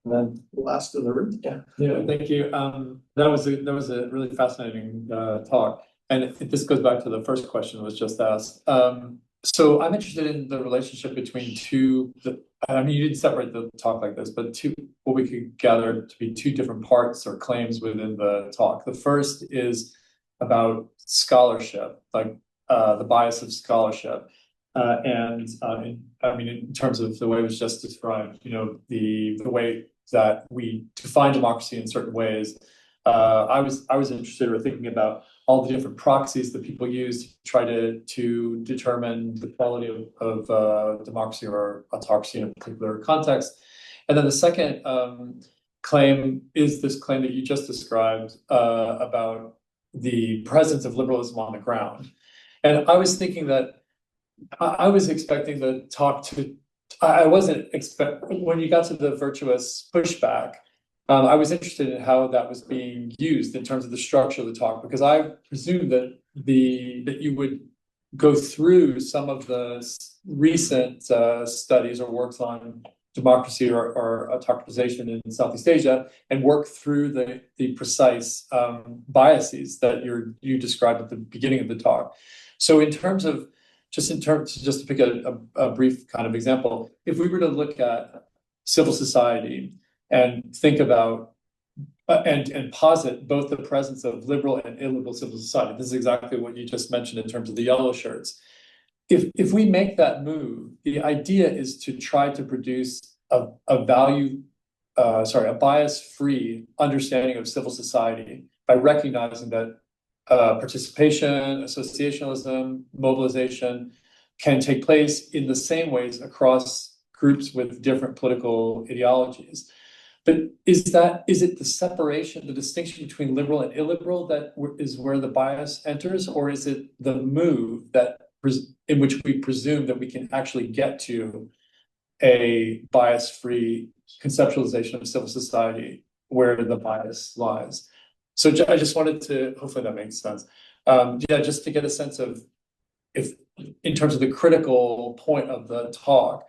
And then last in the room. Yeah, thank you. That was a really fascinating talk, and this goes back to the first question that was just asked. So I'm interested in the relationship between I mean, you didn't separate the talk like this, but what we could gather to be 2 different parts or claims within the talk. The first is about scholarship, like the bias of scholarship. And I mean, in terms of the way it was just described, you know, the way that we define democracy in certain ways. I was interested or thinking about all the different proxies that people use to try to determine the quality of democracy or autocracy in a particular context. And then the second claim is this claim that you just described about the presence of liberalism on the ground. And I was thinking that I was expecting the talk to, I wasn't expecting, when you got to the virtuous pushback, I was interested in how that was being used in terms of the structure of the talk, because I presumed that you would go through some of the recent studies or works on democracy or autocratization in Southeast Asia and work through the precise biases that you described at the beginning of the talk. So just to pick a brief kind of example, if we were to look at civil society and think about and posit both the presence of liberal and illiberal civil society, this is exactly what you just mentioned in terms of the yellow shirts. If we make that move, the idea is to try to produce a bias-free understanding of civil society by recognizing that participation, associationalism, mobilization can take place in the same ways across groups with different political ideologies. But is it the separation, the distinction between liberal and illiberal that is where the bias enters, or is it the move that in which we presume that we can actually get to a bias-free conceptualization of civil society where the bias lies. So I just wanted to, hopefully that makes sense. Yeah, just to get a sense of if, in terms of the critical point of the talk,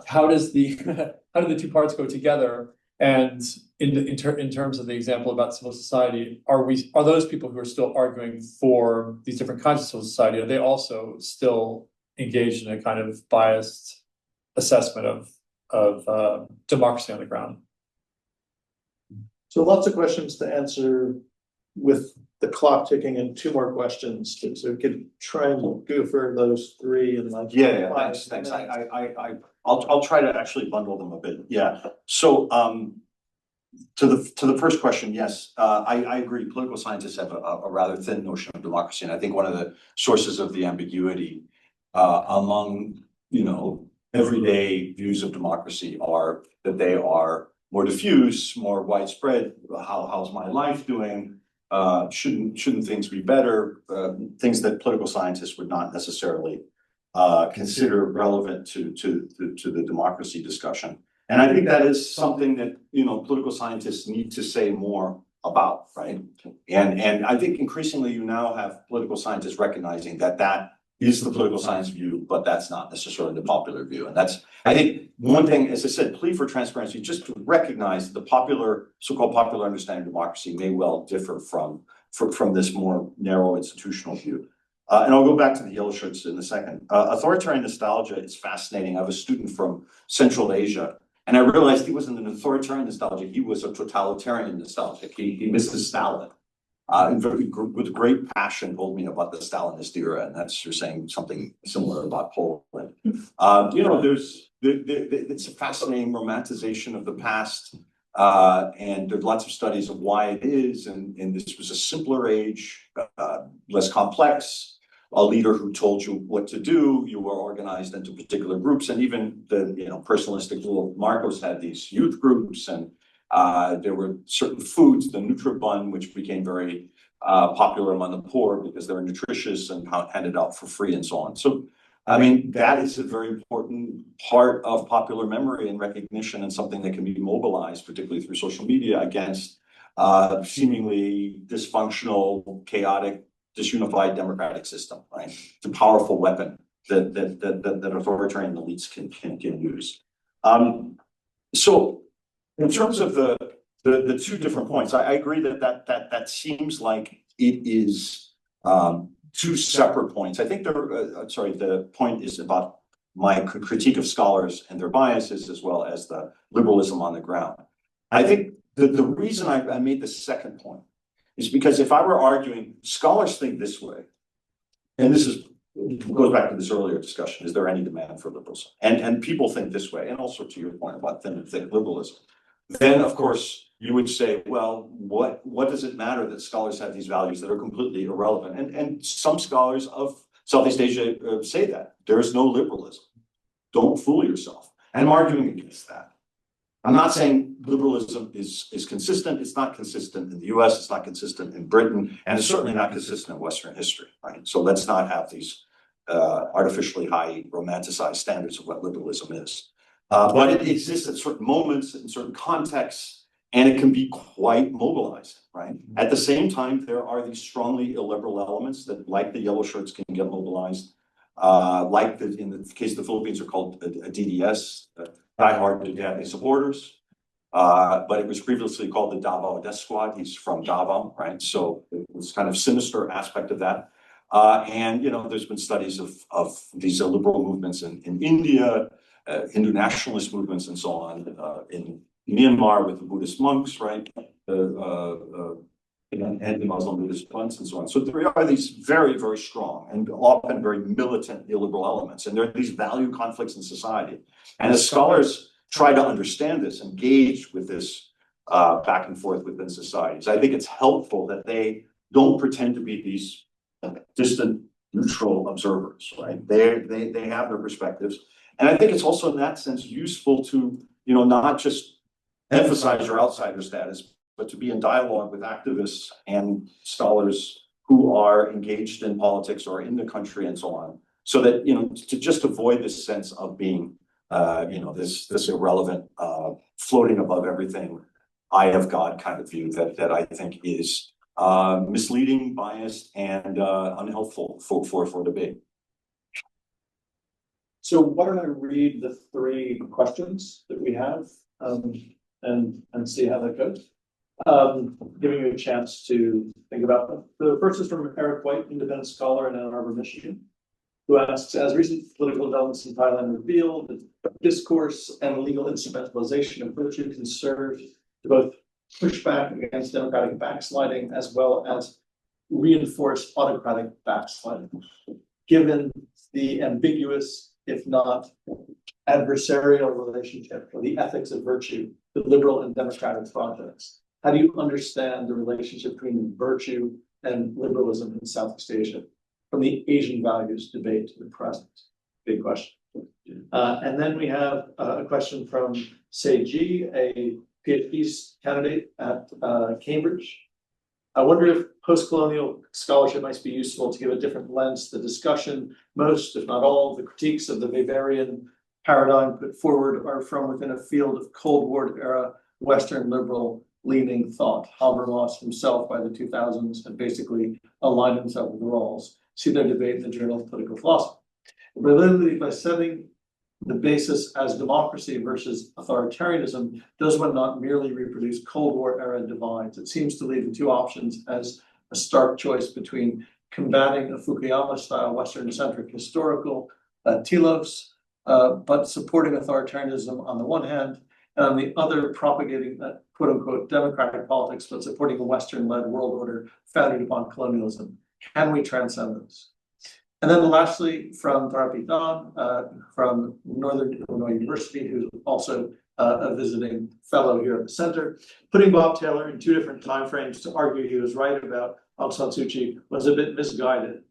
how does the how do the two parts go together? And in terms of the example about civil society, are those people who are still arguing for these different kinds of civil society, are they also still engaged in a kind of biased assessment of democracy on the ground? So lots of questions to answer with the clock ticking, and two more questions. So we could try and go for those three and like. Yeah, thanks. I'll try to actually bundle them a bit. Yeah. So to the first question, yes, I agree. Political scientists have a rather thin notion of democracy, and I think one of the sources of the ambiguity among everyday views of democracy are that they are more diffuse, more widespread. How's my life doing? Shouldn't things be better? Things that political scientists would not necessarily consider relevant to the democracy discussion. And I think that is something that political scientists need to say more about, right? And I think increasingly you now have political scientists recognizing that is the political science view, but that's not necessarily the popular view. And that's, I think, one thing, as I said, plea for transparency, just to recognize the so-called popular understanding of democracy may well differ from this more narrow institutional view. And I'll go back to the yellow shirts in a second. Authoritarian nostalgia is fascinating. I have a student from Central Asia, and I realized he wasn't an authoritarian nostalgic, he was a totalitarian nostalgic. He misses Stalin. With great passion told me about the Stalinist era, and that's, you're saying something similar about Poland. It's a fascinating romanticization of the past, and there's lots of studies of why it is, and this was a simpler age, less complex, a leader who told you what to do, you were organized into particular groups, and even the personalistic rule of Marcos had these youth groups, and there were certain foods, the Nutribun, which became very popular among the poor because they were nutritious and handed out for free and so on. So, I mean, that is a very important part of popular memory and recognition, and something that can be mobilized, particularly through social media, against seemingly dysfunctional, chaotic, disunified democratic system, right? It's a powerful weapon that authoritarian elites can use. So, in terms of the two different points, I agree that seems like it is two separate points. I think the point is about my critique of scholars and their biases, as well as the liberalism on the ground. I think the reason I made the second point is because if I were arguing scholars think this way, and this goes back to this earlier discussion, is there any demand for liberalism? And people think this way, and also to your point about thin and thick liberalism. Then, of course, you would say, well, what does it matter that scholars have these values that are completely irrelevant? And some scholars of Southeast Asia say that. There is no liberalism. Don't fool yourself. And I'm arguing against that. I'm not saying liberalism is consistent. It's not consistent in the US, it's not consistent in Britain, and it's certainly not consistent in Western history, right? So let's not have these artificially high romanticized standards of what liberalism is. But it exists at certain moments, in certain contexts, and it can be quite mobilized, right? At the same time, there are these strongly illiberal elements that, like the yellow shirts, can get mobilized. In the case of the Philippines, are called a DDS, diehard Duterte supporters. But it was previously called the Davao Death Squad. He's from Davao, right? So it was kind of sinister aspect of that. And there's been studies of these liberal movements in India, Hindu nationalist movements, and so on, in Myanmar with the Buddhist monks, right? And the Muslim Buddhist monks and so on. So there are these very, very strong and often very militant illiberal elements, and there are these value conflicts in society. And as scholars try to understand this, engage with this back and forth within societies, I think it's helpful that they don't pretend to be these distant, neutral observers, right? They have their perspectives. And I think it's also in that sense useful to, not just emphasize your outsider status, but to be in dialogue with activists and scholars who are engaged in politics or in the country and so on. So that, to just avoid this sense of being, this irrelevant, floating above everything, eye of God kind of view that I think is misleading, biased, and unhelpful for debate. So why don't I read the 3 questions that we have, and see how that goes? Giving you a chance to think about them. The first is from Eric White, independent scholar in Ann Arbor, Michigan, who asks, as recent political developments in Thailand reveal, the discourse and legal instrumentalization of virtue can serve to both push back against democratic backsliding as well as reinforce autocratic backsliding. Given the ambiguous, if not adversarial relationship or the ethics of virtue, the liberal and democratic projects, how do you understand the relationship between virtue and liberalism in Southeast Asia from the Asian values debate to the present? Big question. And then we have a question from Seiji, a PhD candidate at Cambridge. I wonder if post-colonial scholarship might be useful to give a different lens to the discussion. Most, if not all, of the critiques of the Weberian paradigm put forward are from within a field of Cold War era Western liberal leaning thought. Habermas himself by the 2000s had basically aligned himself with the Rawls. See their debate in the Journal of Political Philosophy. Validity by setting the basis as democracy versus authoritarianism does one not merely reproduce Cold War era divides. It seems to leave the 2 options as a stark choice between combating a Fukuyama-style Western-centric historical telos, but supporting authoritarianism on the one hand, and on the other propagating quote-unquote democratic politics, but supporting a Western-led world order founded upon colonialism. Can we transcend this? And then lastly, from Tharapi Dan, from Northern Illinois University, who's also a visiting fellow here at the center, putting Bob Taylor in 2 different timeframes to argue he was right about Aung San Suu Kyi was a bit misguided.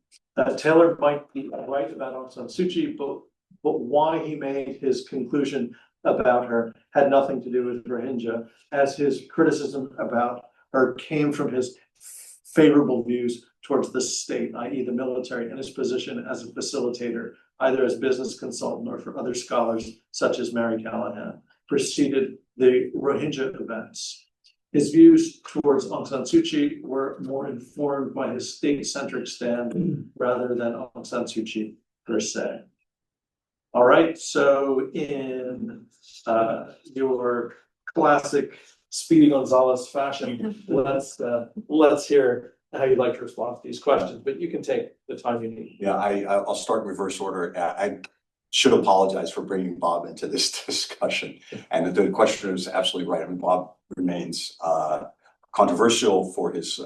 Taylor might be right about Aung San Suu Kyi, but why he made his conclusion about her had nothing to do with Rohingya, as his criticism about her came from his favorable views towards the state, i.e. the military, and his position as a facilitator, either as business consultant or for other scholars, such as Mary Callahan, preceded the Rohingya events. His views towards Aung San Suu Kyi were more informed by his state-centric stand rather than Aung San Suu Kyi per se. All right, so in your classic Speedy Gonzalez fashion, let's hear how you'd like to respond to these questions, but you can take the time you need. Yeah, I'll start in reverse order. I should apologize for bringing Bob into this discussion. And the questioner is absolutely right. I mean, Bob remains controversial for his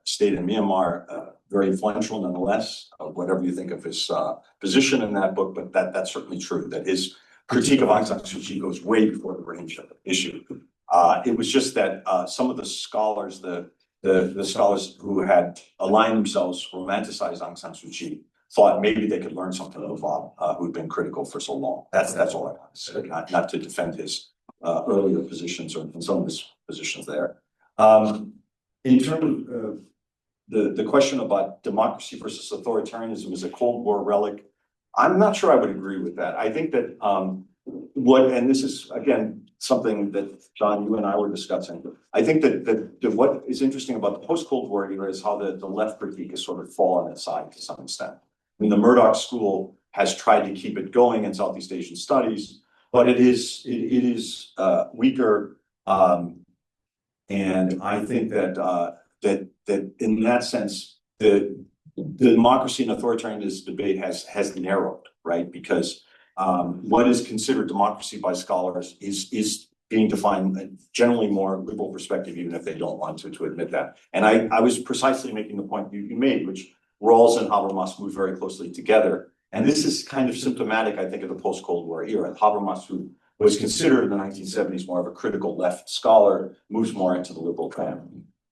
stay in Myanmar, very influential nonetheless, whatever you think of his position in that book, but that's certainly true, that his critique of Aung San Suu Kyi goes way before the Rohingya issue. It was just that some of the scholars, the scholars who had aligned themselves, romanticized Aung San Suu Kyi, thought maybe they could learn something from Bob, who'd been critical for so long. That's all I want to say, not to defend his earlier positions or some of his positions there. In terms of the question about democracy versus authoritarianism as a Cold War relic, I'm not sure I would agree with that. I think that and this is again something that John, you and I were discussing. I think that what is interesting about the post-Cold War era is how the left critique has sort of fallen aside to some extent. I mean, the Murdoch School has tried to keep it going in Southeast Asian studies, but it is weaker. And I think that in that sense, the democracy and authoritarianism debate has narrowed, right? Because what is considered democracy by scholars is being defined generally more liberal perspective, even if they don't want to admit that. And I was precisely making the point you made, which Rawls and Habermas move very closely together. And this is kind of symptomatic, I think, of the post-Cold War era. Habermas, who was considered in the 1970s more of a critical left scholar, moves more into the liberal camp.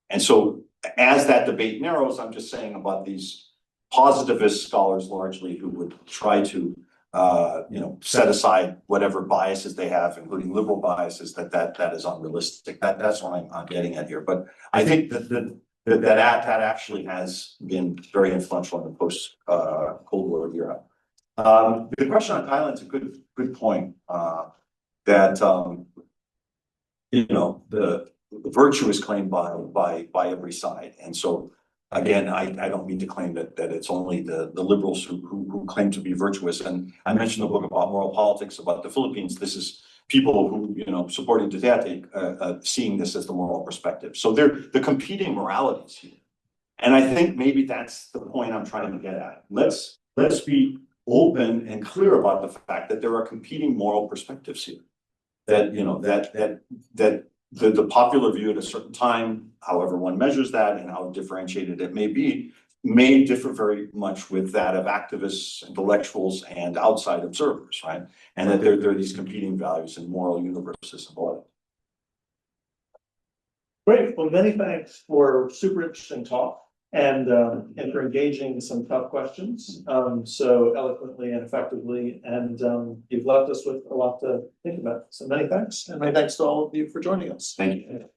And so as that debate narrows, I'm just saying about these positivist scholars largely who would try to set aside whatever biases they have, including liberal biases, that is unrealistic. That's what I'm getting at here. But I think that that actually has been very influential in the post Cold War era. The question on Thailand's a good point. That you know, the virtue is claimed by every side, and so again, I don't mean to claim that it's only the liberals who claim to be virtuous. And I mentioned the book about moral politics about the Philippines. This is people who, you know, supporting Duterte, seeing this as the moral perspective. So they're the competing moralities here, and I think maybe that's the point I'm trying to get at. Let's be open and clear about the fact that there are competing moral perspectives here. That, you know, that the popular view at a certain time, however one measures that and how differentiated it may be, may differ very much with that of activists, intellectuals, and outside observers, right? And that there are these competing values and moral universes involved. Great, well, many thanks for super interesting talk and for engaging some tough questions so eloquently and effectively, and you've left us with a lot to think about. So many thanks, and many thanks to all of you for joining us. Thank you.